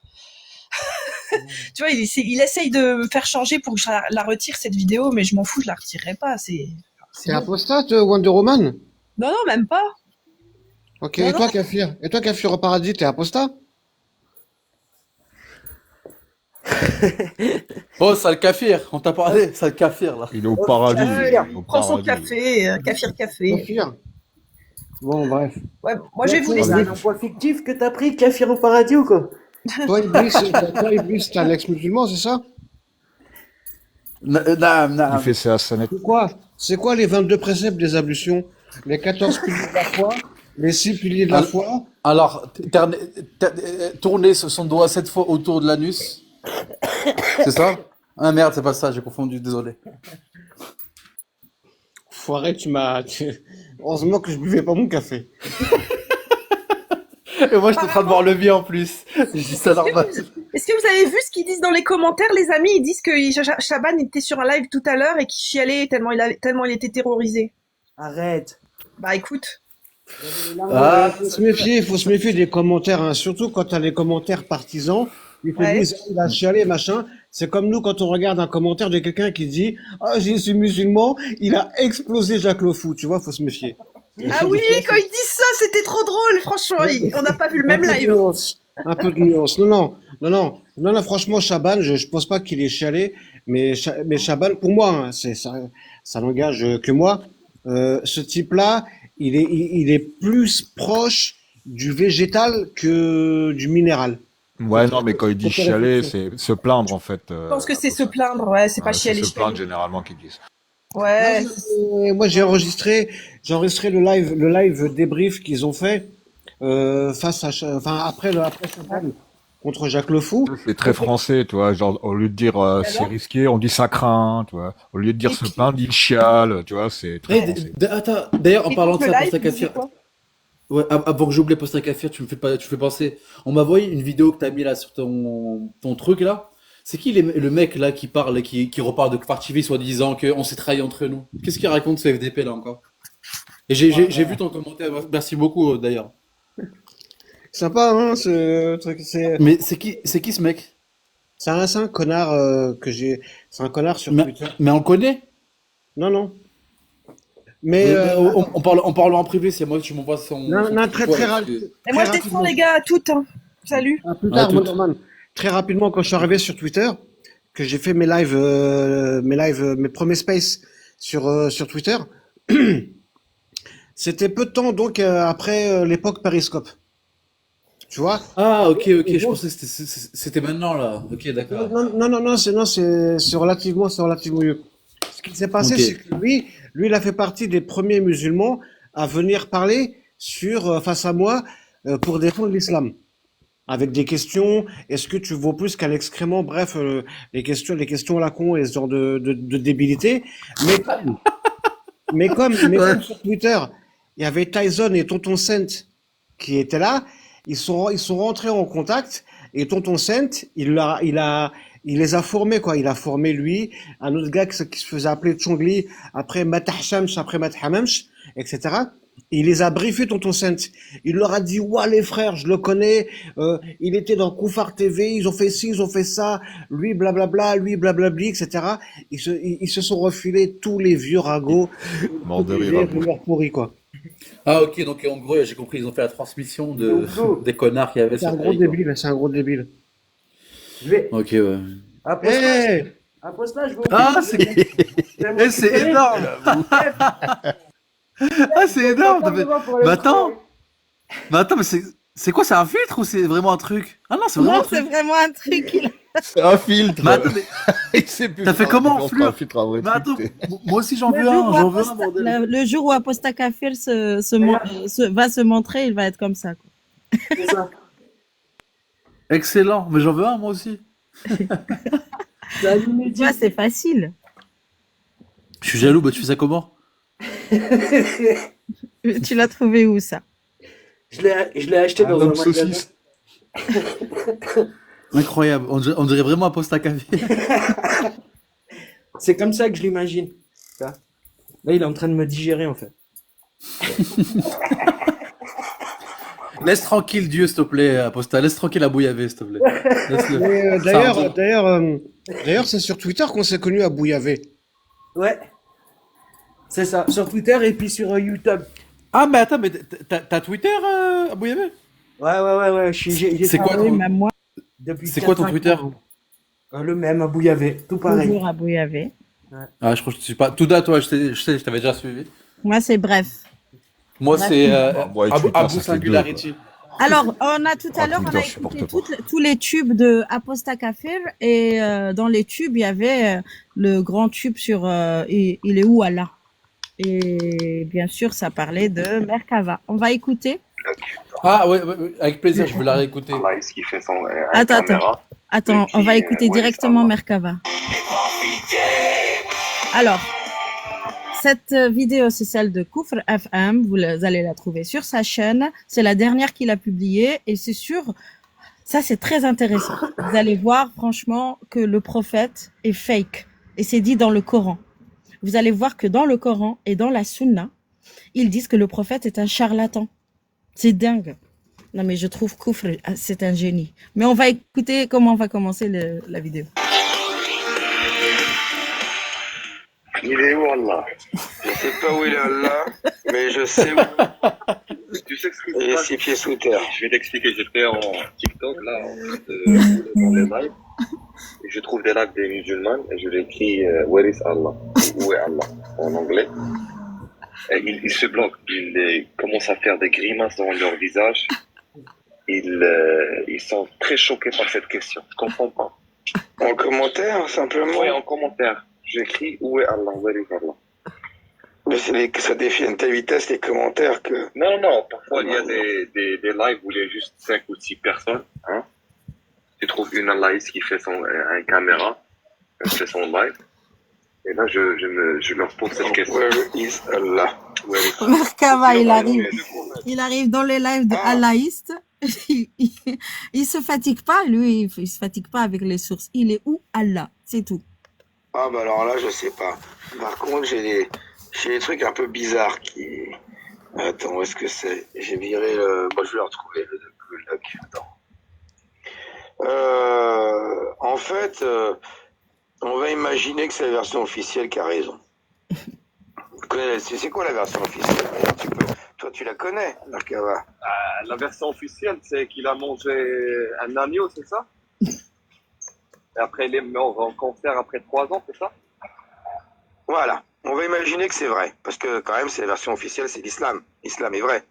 Tu vois, il essaye de me faire changer pour que je la retire, cette vidéo, mais je m'en fous, je la retirerai pas. T'es apostate, Wonder Woman? Non, non, même pas. Ok, non, et toi, Kafir? Et toi, Kafir au paradis, t'es apostat? Oh, sale Kafir, on t'a parlé, sale Kafir, là. Il est au paradis. Prends son café, Kafir café. Kafir. Bon, bref. Ouais, moi, je vais vous laisser. C'est un emploi fictif que t'as pris, Kafir au paradis ou quoi? Toi, Iblis, t'es un ex-musulman, c'est ça? Il fait ses hasanettes. C'est quoi les 22 préceptes des ablutions? Les 14 piliers de la foi? Les 6 piliers de la foi? Alors, tourner son doigt 7 fois autour de l'anus. C'est ça? Ah merde, c'est pas ça, j'ai confondu, désolé. Foiré, heureusement que je buvais pas mon café. Et moi, je suis en train de voir le mien en plus. Je dis ça normal. Est-ce que vous avez vu ce qu'ils disent dans les commentaires, les amis? Ils disent que Chaban était sur un live tout à l'heure et qu'il chialait tellement il était terrorisé. Arrête. Bah écoute. Faut se méfier des commentaires, hein, surtout quand t'as les commentaires partisans. Ils te disent, il a chialé, machin. C'est comme nous quand on regarde un commentaire de quelqu'un qui dit, ah, je suis musulman, il a explosé Jacques Le Fou, tu vois, faut se méfier. Ah oui, quand ils disent ça, c'était trop drôle, franchement, on n'a pas vu le même live. Un peu de nuance. Non, franchement, Chaban, je pense pas qu'il est chialé, mais Chaban, pour moi, hein, ça n'engage que moi. Ce type-là, il est plus proche du végétal que du minéral. Ouais, non, mais quand il dit chialer, c'est se plaindre, en fait. Je pense que c'est se plaindre, ouais, c'est pas chialer. C'est se plaindre, généralement, qu'ils disent. Ouais. Moi, j'ai enregistré le live débrief qu'ils ont fait, après Chaban contre Jacques Le Fou. C'est très français, tu vois, genre, au lieu de dire c'est risqué, on dit ça craint, tu vois. Au lieu de dire se plaindre, il chiale, tu vois, c'est très français. Attends, d'ailleurs, en parlant de ça, Posta Kafir, ouais, avant que j'oublie Posta Kafir, tu fais penser. On m'a envoyé une vidéo que t'as mis là sur ton truc là. C'est qui le mec là qui parle et qui reparle de Kfar TV soi-disant qu'on s'est trahi entre nous? Qu'est-ce qu'il raconte ce FDP là encore? Et j'ai vu ton commentaire, merci beaucoup d'ailleurs. Sympa, hein, ce truc. Mais c'est qui ce mec? C'est un connard c'est un connard sur Twitter. Mais on le connaît? Non. Mais on parle en privé, c'est moi que tu m'envoies son. Non, très Et moi je descends les gars à toutes. Hein. Salut. À plus tard, Wonderman. Très rapidement, quand je suis arrivé sur Twitter, que j'ai fait mes premiers space sur Twitter, c'était peu de temps donc après l'époque Periscope. Tu vois? Ah, ok, je pensais que c'était maintenant là. Ok, d'accord. Non, c'est relativement mieux. Ce qui s'est passé, c'est que lui, il a fait partie des premiers musulmans à venir parler face à moi pour défendre l'islam. Avec des questions, est-ce que tu vaux plus qu'un excrément? Bref, les questions à la con et ce genre de débilité. Mais comme sur Twitter, il y avait Tyson et Tonton Cent qui étaient là, ils sont rentrés en contact et Tonton Cent, il les a formés, quoi. Il a formé lui, un autre gars qui se faisait appeler Chongli, après Matahshamsh, après Mathamamsh, etc. Et il les a briefés, Tonton Cent. Il leur a dit, ouais, les frères, je le connais, il était dans Koufar TV, ils ont fait ci, ils ont fait ça, lui, blablabla, lui, blablabli, etc. Ils se sont refilés tous les vieux ragots. Mort de rire. Pourris, quoi. Ah, ok, donc en gros, j'ai compris, ils ont fait la transmission des connards qu'il y avait sur C'est un gros débile. Ok, ouais. Aposta, je veux. Ah, c'est énorme! Ah, c'est énorme! Mais attends, mais C'est quoi, c'est un filtre ou c'est vraiment un truc? Ah non, c'est vraiment un Non, c'est truc. vraiment un truc. C'est un filtre. Mais attends, mais Il sait plus t'as fait faire comment, un Fleur? filtre, un vrai Mais truc. attends, moi aussi j'en Le veux jour un, où j'en veux un, bordel. Le jour où Aposta Kafir va se montrer, il va être comme ça, quoi. C'est ça. Excellent, mais j'en veux un moi aussi. Tu vois, c'est facile. Je suis jaloux, bah tu fais ça comment? Tu l'as trouvé où, ça? Je l'ai acheté Un dans un homme magasin. saucisse. Incroyable, on dirait vraiment un poste à café. C'est comme ça que je l'imagine. Ça. Là, il est en train de me digérer, en fait. Laisse tranquille Dieu, s'il te plaît, Aposta. Laisse tranquille Abou Yavé, s'il te plaît. Laisse-le. Mais, Ça revient. d'ailleurs, c'est sur Twitter qu'on s'est connus à Bouillavé. Ouais, c'est ça. Sur Twitter et puis sur YouTube. Ah, mais attends, mais t'as Twitter, Abou Yavé? Ouais. J'ai C'est quoi Ah oui, ton, même moi, depuis c'est quoi ton 4-5 Twitter? ans. Le même à Bouillavé, tout pareil. toujours à Bouillavé. Ah, je crois que je suis pas. Touda, toi, je sais, je t'avais déjà suivi. Moi, c'est bref. Moi, Bref. c'est Bon, et Abou, Twitter, Abou ça fait deux, Singularity. Alors, on a tout à Ah, l'heure, on Twitter, a je écouté supporte tous les tubes de Aposta Kafir et dans les tubes, il y avait le grand tube sur il est où Allah? Et bien sûr, ça parlait de Merkava. On va écouter. Ah, ouais, avec plaisir, je vais la réécouter. Live qui fait son Attends, on va écouter directement Merkava. Alors, cette vidéo, c'est celle de Koufr FM. Vous allez la trouver sur sa chaîne. C'est la dernière qu'il a publiée et c'est sûr, ça c'est très intéressant. Vous allez voir franchement que le prophète est fake et c'est dit dans le Coran. Vous allez voir que dans le Coran et dans la Sunna, ils disent que le prophète est un charlatan. C'est dingue. Non mais je trouve Koufr, c'est un génie. Mais on va écouter comment on va commencer la vidéo. Il est où Allah? Je sais pas où il est Allah, mais je sais où. Tu sais ce que il est 6 pieds sous terre. Je vais t'expliquer. J'étais en TikTok là, dans les lives, et je trouve des lives des musulmans et je l'écris Where is Allah? Où est Allah? En anglais. Et ils se bloquent. Ils commencent à faire des grimaces dans leur visage. Ils sont très choqués par cette question. Je comprends pas. En commentaire, simplement? Oui, en commentaire. J'écris où est Allah, where is Allah. Mais ça défie à telle vitesse les commentaires que... Non, parfois il y a des lives où il y a juste 5 ou 6 personnes. Hein. Tu trouves une analyse qui fait une caméra, elle fait son live. Et là, je leur pose cette question. Where is Allah? Merkava, il arrive dans les lives de Allahiste. Il se fatigue pas, lui, il se fatigue pas avec les sources. Il est où Allah? C'est tout. Ah bah alors là, je sais pas. Par contre, j'ai des trucs un peu bizarres qui... Attends, où est-ce que c'est? J'ai viré le... Bon, je vais le retrouver, le log. Attends. En fait, on va imaginer que c'est la version officielle qui a raison. C'est quoi la version officielle? Toi, tu la connais, Merkava? La version officielle, c'est qu'il a mangé un agneau, c'est ça? Et après, il est mort en cancer après 3 ans, c'est ça? Voilà. On va imaginer que c'est vrai. Parce que, quand même, c'est la version officielle, c'est l'islam. L'islam est vrai.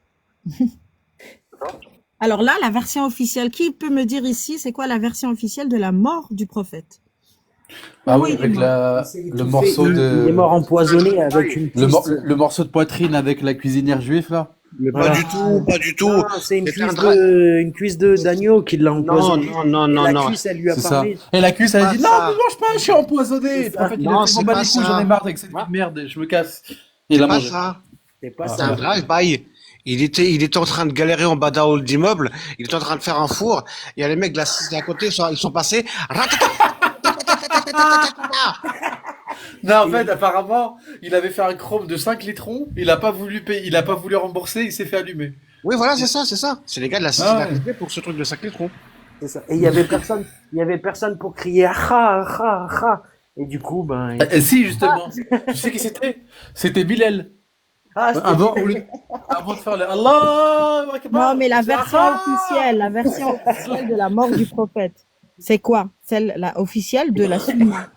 Alors là, la version officielle, qui peut me dire ici, c'est quoi la version officielle de la mort du prophète? Ah oui, avec le morceau de... Il est mort empoisonné avec une... Le morceau de poitrine avec la cuisinière juive, là? Mais Voilà. pas du tout. Non, c'est une cuisse d'agneau qui l'a empoisonné. Non. La cuisse, elle lui a C'est ça. parlé. Et la cuisse, elle a dit, Pas non, ça. ne mange pas, je suis empoisonné. C'est En ça. fait, il Non, a fait, c'est bon, bah, pas les couilles, ça. j'en ai marre avec cette merde, je me casse. Et il C'est a pas mangé. ça. C'est pas Ah, C'est un ça. drive-by. Il était en train de galérer en bas d'un hall d'immeuble. Il était en train de faire un four. Il y a les mecs de la 6 d'à côté, ils sont passés. Non, en fait, apparemment, il avait fait un chrome de 5 litrons, il a pas voulu payer, il a pas voulu rembourser, il s'est fait allumer. Oui, voilà, c'est ça. C'est les gars de la 6 Ah d'à ouais. côté pour ce truc de 5 litrons. C'est ça. Et il y avait personne pour crier ah. Et du coup, ben. Si, justement. Tu sais qui c'était? C'était Bilal. Ah, c'était Avant, Bilal. avant de faire le Allah Non, mais la version officielle. officielle de la mort du prophète, c'est quoi? Celle officielle de la Sunna.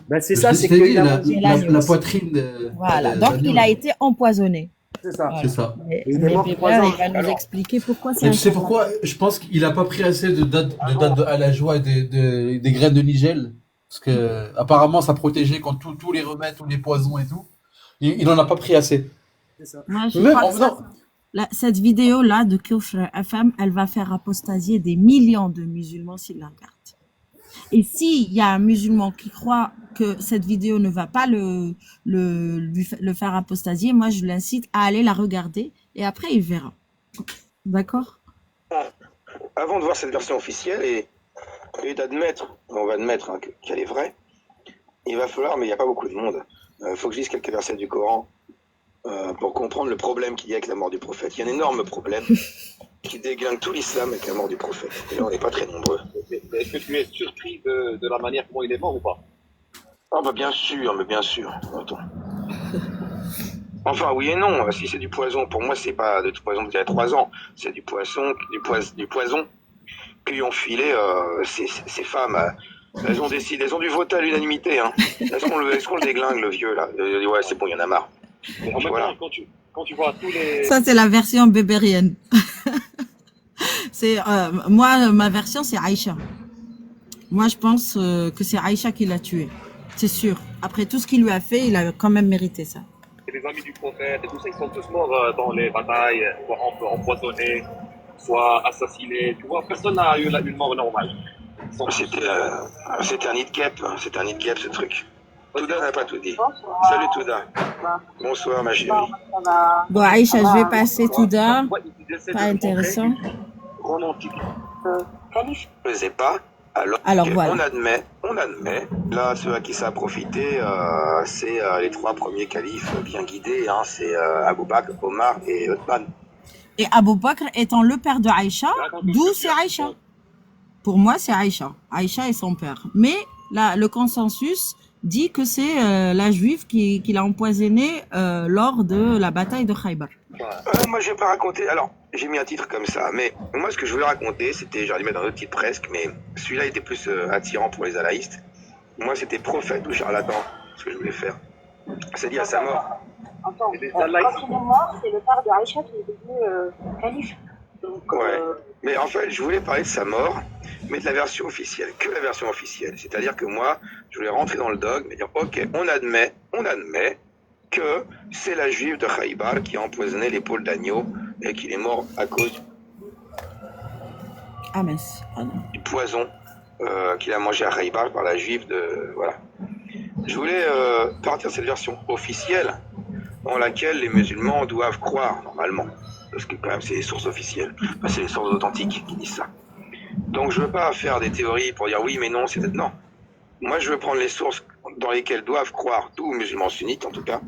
Ben, c'est ça, c'est qu'il a mangé la poitrine de. Voilà. Donc, il a été empoisonné. C'est ça. Voilà. C'est ça. Et il est Et mort 3 Bébert, ans. il va nous Alors, expliquer pourquoi c'est Mais tu sais important. pourquoi? Je pense qu'il a pas pris assez de dates de à la joie et des graines de nigel. Parce que, apparemment, ça protégeait contre tous les remèdes, tous les poisons et tout. Il en a pas pris assez. C'est ça. Moi, je Même, crois que non. cette vidéo-là de Kufr FM, elle va faire apostasier des millions de musulmans s'ils la regardent. Et s'il y a un musulman qui croit que cette vidéo ne va pas le faire apostasier, moi, je l'incite à aller la regarder et après, il verra. D'accord? Avant de voir cette version officielle et d'admettre, on va admettre hein, qu'elle est vraie, il va falloir, mais il n'y a pas beaucoup de monde, il faut que je lise quelques versets du Coran pour comprendre le problème qu'il y a avec la mort du prophète. Il y a un énorme problème qui déglingue tout l'islam avec la mort du prophète. Et là, on n'est pas très nombreux. Mais est-ce que tu es surpris de la manière comment il est mort ou pas? Ah bah bien sûr, mais bien sûr. Attends. Enfin, oui et non. Si c'est du poison, pour moi, c'est pas du poison d'il y a 3 ans. C'est du poison qu'ils ont filé ces femmes. Elles ont décidé, elles ont dû voter à l'unanimité. Hein. Est-ce qu'on le déglingue, le vieux, là? Ouais, c'est bon, il y en a marre. Mais en même Voilà. temps, quand tu vois tous les... Ça, c'est la version bébérienne. Moi, ma version, c'est Aïcha. Moi, je pense que c'est Aïcha qui l'a tué. C'est sûr. Après tout ce qu'il lui a fait, il a quand même mérité ça. les amis du prophète et tout ça, ils sont tous morts dans les batailles, soit empoisonnés, soit assassinés. Tu vois, personne n'a eu une mort normale. C'était un nid de guêpe, ce truc. Touda n'a pas tout dit. Salut Touda. Bonsoir ma chérie. Bon, Aïcha, je vais passer Touda. Pas intéressant. Romantique. Ne faisait pas. Alors voilà. On admet. Là, ceux à qui ça a profité, c'est les 3 premiers califes bien guidés. Hein, c'est Abou Bakr, Omar et Othman. Et Abou Bakr étant le père de Aïcha, d'où c'est Aïcha. Pour moi, c'est Aïcha. Aïcha est son père. Mais là, le consensus dit que c'est la juive qui l'a empoisonné lors de la bataille de Khaybar. Moi, je vais pas raconter. Alors, j'ai mis un titre comme ça, mais moi, ce que je voulais raconter, c'était, j'aurais dû mettre dans un autre titre presque, mais celui-là était plus attirant pour les alaïstes. Moi, c'était prophète ou charlatan, ce que je voulais faire. C'est dit à sa mort. Attends, quand il est mort, c'est le père de Aïcha qui est devenu calife. Donc, ouais, mais en fait, je voulais parler de sa mort, mais de la version officielle, que la version officielle. C'est-à-dire que moi, je voulais rentrer dans le dogme et dire, ok, on admet que c'est la juive de Khaybar qui a empoisonné l'épaule d'agneau et qu'il est mort à cause du poison qu'il a mangé à Khaybar par la juive de... Voilà. Je voulais partir de cette version officielle dans laquelle les musulmans doivent croire normalement. Parce que quand même c'est les sources officielles, enfin, c'est les sources authentiques qui disent ça. Donc je veux pas faire des théories pour dire oui mais non, c'est non. Moi je veux prendre les sources dans lesquelles doivent croire tous musulmans sunnites en tout cas,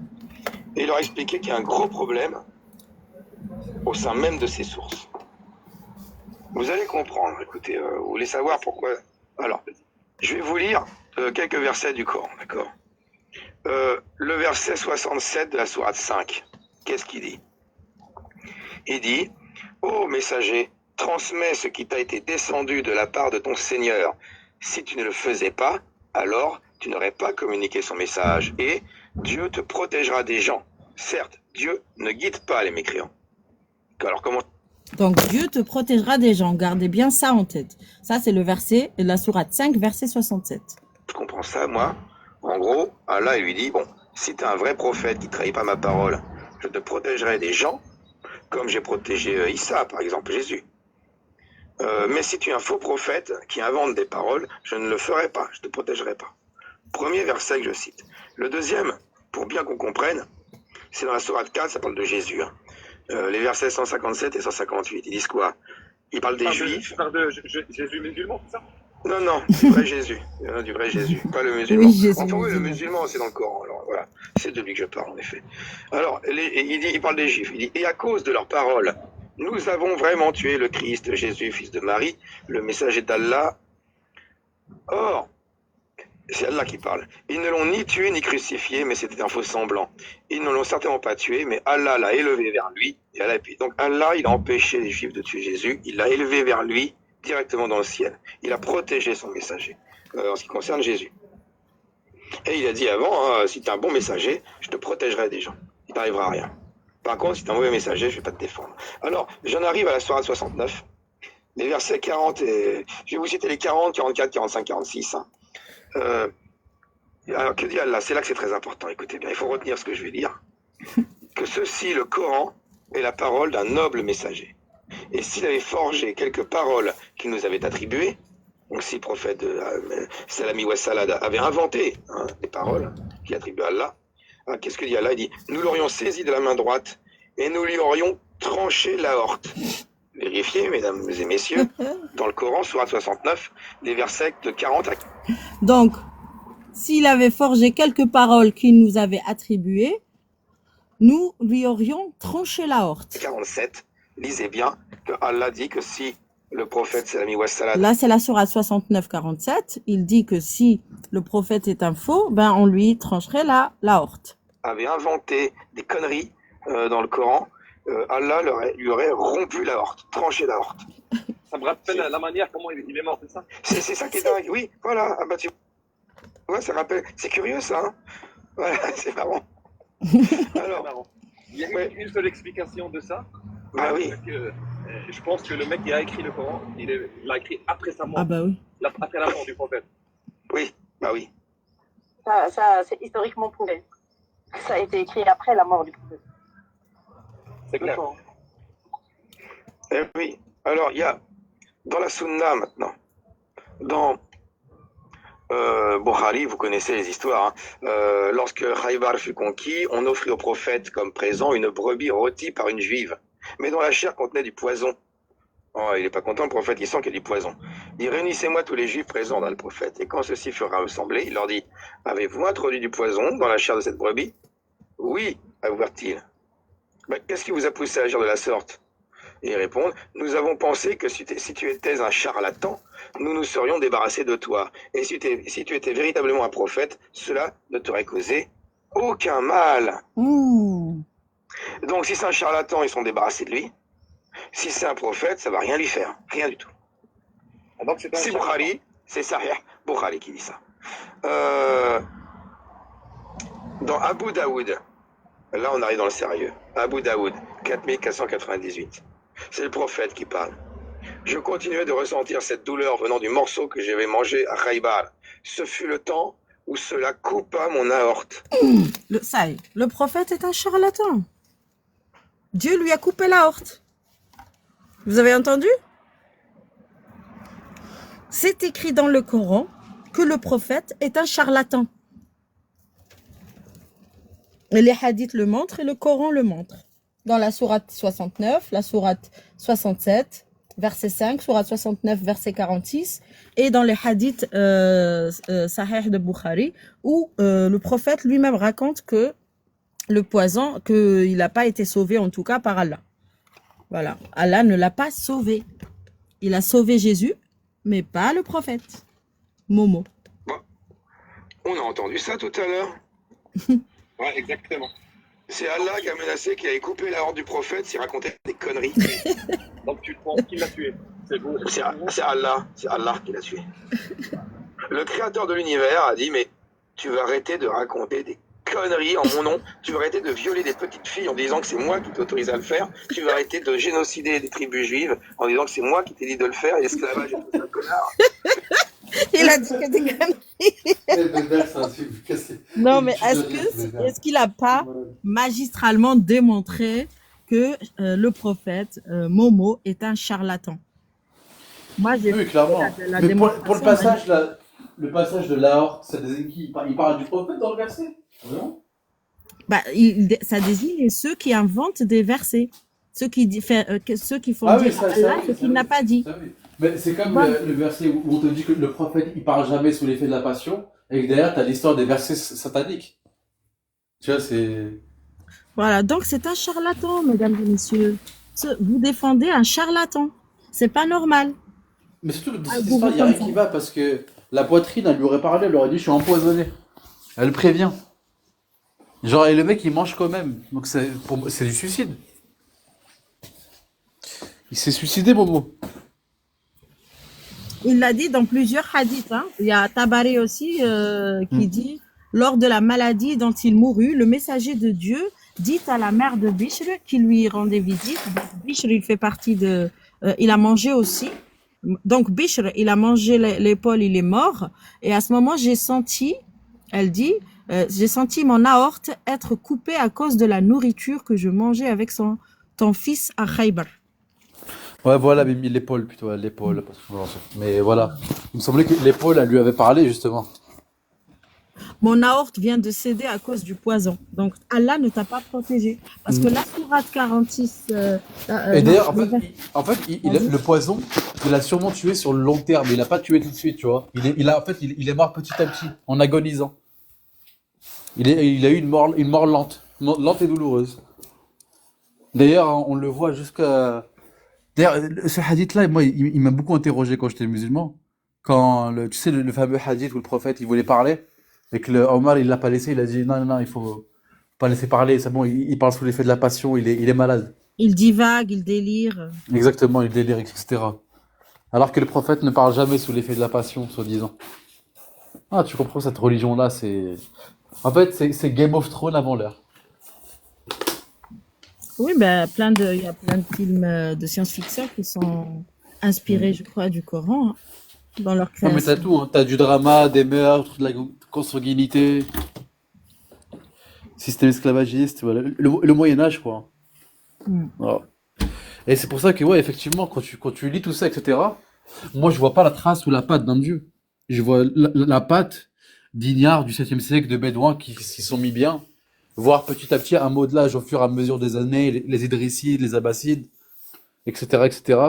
et leur expliquer qu'il y a un gros problème au sein même de ces sources. Vous allez comprendre, écoutez, vous voulez savoir pourquoi. Alors, je vais vous lire quelques versets du Coran, d'accord. Le verset 67 de la sourate 5, qu'est-ce qu'il dit? Il dit, ô messager, transmets ce qui t'a été descendu de la part de ton Seigneur. Si tu ne le faisais pas, alors tu n'aurais pas communiqué son message. Et Dieu te protégera des gens. Certes, Dieu ne guide pas les mécréants. Alors comment... Donc Dieu te protégera des gens. Gardez bien ça en tête. Ça, c'est le verset, la sourate 5, verset 67. Je comprends ça, moi. En gros, Allah lui dit, bon, si tu es un vrai prophète qui ne trahit pas ma parole, je te protégerai des gens, comme j'ai protégé Issa, par exemple, Jésus. Mais si tu es un faux prophète qui invente des paroles, je ne le ferai pas, je ne te protégerai pas. Premier verset que je cite. Le deuxième, pour bien qu'on comprenne, c'est dans la sourate 4, ça parle de Jésus. Hein. Les versets 157 et 158, ils disent quoi? Ils parlent des Juifs. Tu parles de Jésus musulman, c'est ça? Non, du vrai Jésus. Du vrai Jésus, pas le musulman. Oui, Jésus, enfin oui, le musulman, c'est dans le Coran. Alors voilà, c'est de lui que je parle en effet. Alors, il parle des Juifs. Il dit, et à cause de leurs paroles, nous avons vraiment tué le Christ, Jésus, fils de Marie, le messager d'Allah. Or, c'est Allah qui parle. Ils ne l'ont ni tué ni crucifié, mais c'était un faux semblant. Ils ne l'ont certainement pas tué, mais Allah l'a élevé vers lui. Et Allah, donc Allah, il a empêché les Juifs de tuer Jésus. Il l'a élevé vers lui, directement dans le ciel. Il a protégé son messager, en ce qui concerne Jésus. Et il a dit avant, hein, si tu es un bon messager, je te protégerai des gens. Il t'arrivera rien. Par contre, si t'es un mauvais messager, je vais pas te défendre. Alors, j'en arrive à la sourate 69. Les versets 40 et... Je vais vous citer les 40, 44, 45, 46. Hein. Alors, que dit Allah? C'est là que c'est très important. Écoutez bien, il faut retenir ce que je vais dire. Que ceci, le Coran, est la parole d'un noble messager. Et s'il avait forgé quelques paroles qu'il nous avait attribuées, donc si le prophète Salami wa Salad avait inventé des paroles qu'il attribue à Allah, qu'est-ce que dit Allah? Il dit, nous l'aurions saisi de la main droite et nous lui aurions tranché l'aorte. Vérifiez, mesdames et messieurs, dans le Coran, sourate 69, les versets de 40 à... Donc, s'il avait forgé quelques paroles qu'il nous avait attribuées, nous lui aurions tranché l'aorte. 47, lisez bien que Allah dit que si le prophète Salami wa Salad... Là, c'est la sourate 69-47. Il dit que si le prophète est un faux, ben on lui trancherait l'aorte. avait inventé des conneries dans le Coran, Allah lui aurait rompu l'aorte, tranché l'aorte. Ça me rappelle la manière comment il est mort, c'est ça? C'est ça qui est dingue, oui, voilà. Ah bah, ouais, ça rappelle. C'est curieux ça, hein. Voilà, c'est marrant. Alors, il y a une seule explication de ça. Bah oui. Je pense que le mec qui a écrit le Coran, il l'a écrit après sa mort. Ah bah oui. Après la mort du prophète. Oui, bah oui. Ça c'est historiquement prouvé. Ça a été écrit après la mort du prophète. C'est clair. Eh oui. Alors, il y a dans la Sunna maintenant, dans Bukhari, vous connaissez les histoires, hein. Lorsque Khaybar fut conquis, on offrit au prophète comme présent une brebis rôtie par une juive, mais dont la chair contenait du poison. Oh, il n'est pas content, le prophète, il sent qu'il y a du poison. Il dit, réunissez-moi tous les juifs présents dans le prophète. Et quand ceux-ci furent rassemblés, il leur dit, avez-vous introduit du poison dans la chair de cette brebis? Oui, avouèrent-ils. Ben, qu'est-ce qui vous a poussé à agir de la sorte? Et ils répondent, nous avons pensé que si tu étais un charlatan, nous nous serions débarrassés de toi. Et si tu étais véritablement un prophète, cela ne t'aurait causé aucun mal. Mmh. Donc si c'est un charlatan, ils sont débarrassés de lui. Si c'est un prophète, ça va rien lui faire. Rien du tout. C'est Bukhari, c'est Sahih Bukhari qui dit ça. Dans Abu Daoud, là on arrive dans le sérieux. Abu Daoud, 4498. C'est le prophète qui parle. Je continuais de ressentir cette douleur venant du morceau que j'avais mangé à Khaybar. Ce fut le temps où cela coupa mon aorte. Ça y est, le prophète est un charlatan. Dieu lui a coupé l'aorte. Vous avez entendu? C'est écrit dans le Coran que le prophète est un charlatan. Et les hadiths le montrent et le Coran le montre. Dans la sourate 69, la sourate 67, verset 5, sourate 69, verset 46, et dans les hadiths Sahih de Bukhari, où le prophète lui-même raconte que le poison, qu'il n'a pas été sauvé en tout cas par Allah. Voilà, Allah ne l'a pas sauvé. Il a sauvé Jésus, mais pas le prophète. Momo. Bon. On a entendu ça tout à l'heure. Ouais, exactement. C'est Allah qui a menacé qu'il allait couper la horde du prophète s'il racontait des conneries. Donc tu te penses qui l'a tué? C'est Allah qui l'a tué. Le créateur de l'univers a dit, mais tu vas arrêter de raconter des conneries en mon nom, tu vas arrêter de violer des petites filles en disant que c'est moi qui t'autorise à le faire, tu vas arrêter de génocider des tribus juives en disant que c'est moi qui t'ai dit de le faire, et l'esclavage et tout ça, connard. Il a dit que des conneries. Non, mais est-ce qu'il n'a pas magistralement démontré que le prophète Momo est un charlatan? Moi, j'ai oui, clairement. Mais pour le passage, là, le passage de l'aorte, ça désigne qui? Il parle du prophète dans le verset? Vraiment? Bah, ça désigne ceux qui inventent des versets, ceux qui font dire à Allah ce qu'il n'a pas dit. Mais c'est comme le verset où on te dit que le prophète il parle jamais sous l'effet de la passion, et que derrière tu as l'histoire des versets sataniques. Tu vois, c'est. Voilà, donc c'est un charlatan, mesdames et messieurs. Vous défendez un charlatan. C'est pas normal. Mais surtout que dans cette histoire, il n'y a rien qui va, parce que la poitrine, elle lui aurait parlé, elle lui aurait dit je suis empoisonné. Elle prévient. Genre, et le mec il mange quand même. Donc c'est du suicide. Il s'est suicidé, Momo. Il l'a dit dans plusieurs hadiths. Hein. Il y a Tabari aussi qui dit, lors de la maladie dont il mourut, le messager de Dieu dites à la mère de Bishr qui lui rendait visite. Bishr, il fait partie de... il a mangé aussi. Donc Bishr, il a mangé l'épaule, il est mort. Et à ce moment, j'ai senti, elle dit, j'ai senti mon aorte être coupée à cause de la nourriture que je mangeais avec ton fils à Khaybar. Ouais, voilà, mais l'épaule plutôt, l'épaule. Mais voilà, il me semblait que l'épaule, elle lui avait parlé justement. Mon aorte vient de céder à cause du poison. Donc Allah ne t'a pas protégé. Parce que la sourate 46... Et d'ailleurs, le poison, il a sûrement tué sur le long terme. Il n'a pas tué tout de suite, tu vois. Il est mort petit à petit, en agonisant. Il a eu une mort lente et douloureuse. D'ailleurs, hein, on le voit jusqu'à... D'ailleurs, ce hadith-là, moi, il m'a beaucoup interrogé quand j'étais musulman. Quand, tu sais, le fameux hadith où le prophète, il voulait parler, et que Omar, il l'a pas laissé, il a dit, non, il faut pas laisser parler, c'est bon, il parle sous l'effet de la passion, il est malade. Il divague, il délire. Exactement, il délire, etc. Alors que le prophète ne parle jamais sous l'effet de la passion, soi-disant. Ah, tu comprends, cette religion-là, c'est... En fait, c'est Game of Thrones avant l'heure. Oui, ben, il y a plein de films de science-fiction qui sont inspirés, je crois, du Coran, hein, dans leur Non, mais création. t'as tout, hein. T'as du drama, des meurtres, de la consanguinité, système esclavagiste, voilà. Le Moyen-Âge, quoi. Voilà. Et c'est pour ça que, ouais, effectivement, quand tu lis tout ça, etc., moi, je vois pas la trace ou la patte d'un dieu. Je vois la patte d'ignares du 7e siècle de Bédouins qui s'y sont mis bien, voire petit à petit un modelage au fur et à mesure des années, les Idrissides, les Abbassides, etc., etc.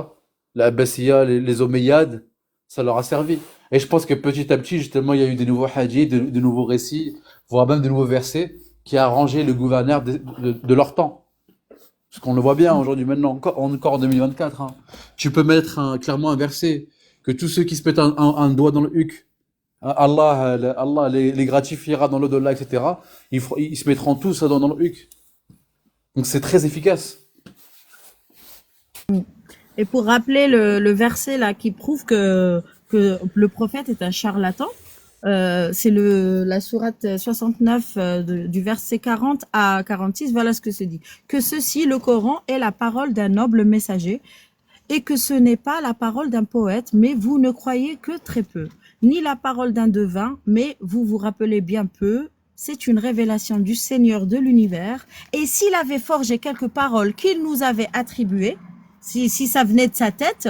La Abbasiyya, les Omeyyades, ça leur a servi. Et je pense que petit à petit, justement, il y a eu des nouveaux hadiths, de nouveaux récits, voire même de nouveaux versets qui a arrangé le gouverneur de leur temps. Parce qu'on le voit bien aujourd'hui, maintenant, encore en 2024. Hein. Tu peux mettre clairement un verset que tous ceux qui se mettent un doigt dans le huc, Allah les gratifiera dans l'au-delà, etc. Ils se mettront tous dans le huc. Donc c'est très efficace. Et pour rappeler le verset là qui prouve que le prophète est un charlatan, c'est la sourate 69 du verset 40 à 46. Voilà ce que se dit. Que ceci, le Coran, est la parole d'un noble messager et que ce n'est pas la parole d'un poète, mais vous ne croyez que très peu. Ni la parole d'un devin, mais vous vous rappelez bien peu. C'est une révélation du Seigneur de l'univers. Et s'il avait forgé quelques paroles qu'il nous avait attribuées, si ça venait de sa tête,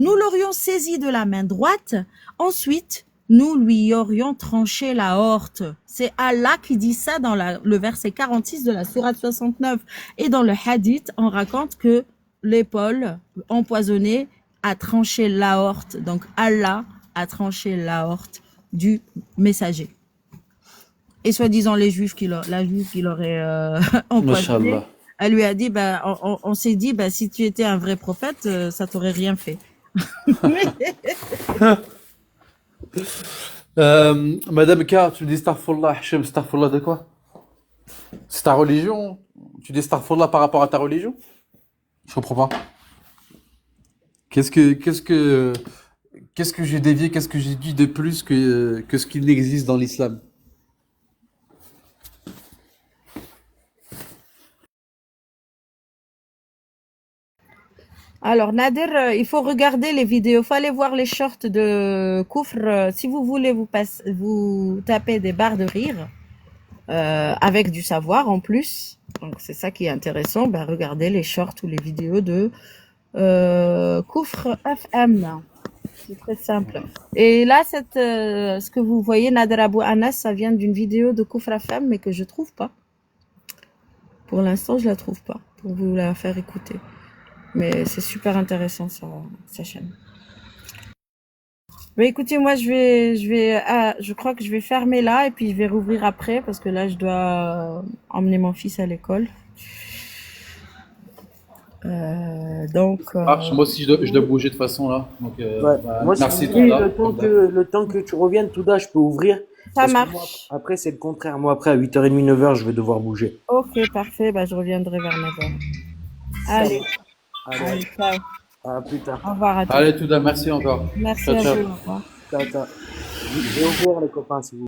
nous l'aurions saisi de la main droite. Ensuite, nous lui aurions tranché la horte. C'est Allah qui dit ça dans le verset 46 de la sourate 69. Et dans le hadith, on raconte que l'épaule empoisonnée a tranché l'aorte. Donc Allah a tranché l'aorte du messager. Et soi-disant la juive qui l'aurait empoisonné, elle lui a dit, on s'est dit, si tu étais un vrai prophète, ça t'aurait rien fait. Madame K, tu dis Starfullah, Hachem, Starfullah de quoi? C'est ta religion? Tu dis Starfullah par rapport à ta religion? Je comprends pas. Qu'est-ce que j'ai dévié, qu'est-ce que j'ai dit de plus que ce qu'il n'existe dans l'islam? Alors, Nader, il faut regarder les vidéos. Il faut aller voir les shorts de Koufr. Si vous voulez vous taper des barres de rire avec du savoir en plus. Donc, c'est ça qui est intéressant. Regardez les shorts ou les vidéos de Koufr FM. C'est très simple. Et là, ce que vous voyez, Nader Abou Anas, ça vient d'une vidéo de Koufr FM, mais que je trouve pas. Pour l'instant, je la trouve pas. Pour vous la faire écouter. Mais c'est super intéressant sa chaîne. Mais écoutez, moi je crois que je vais fermer là et puis je vais rouvrir après parce que là je dois emmener mon fils à l'école. Moi aussi je dois bouger de toute façon là. Donc, Moi, merci si Touda. le temps que tu reviennes, Touda, je peux ouvrir. Ça Parce que marche. moi, après, c'est le contraire. Moi, après, à 8h30, 9h, je vais devoir bouger. Ok, parfait. Je reviendrai vers 9h. Allez. Allez, ciao. À plus tard. Au revoir à tous. Allez Touda, merci encore. Merci Ciao, à ciao. vous. Au revoir. Ciao, ciao. Je vais ouvrir les copains si vous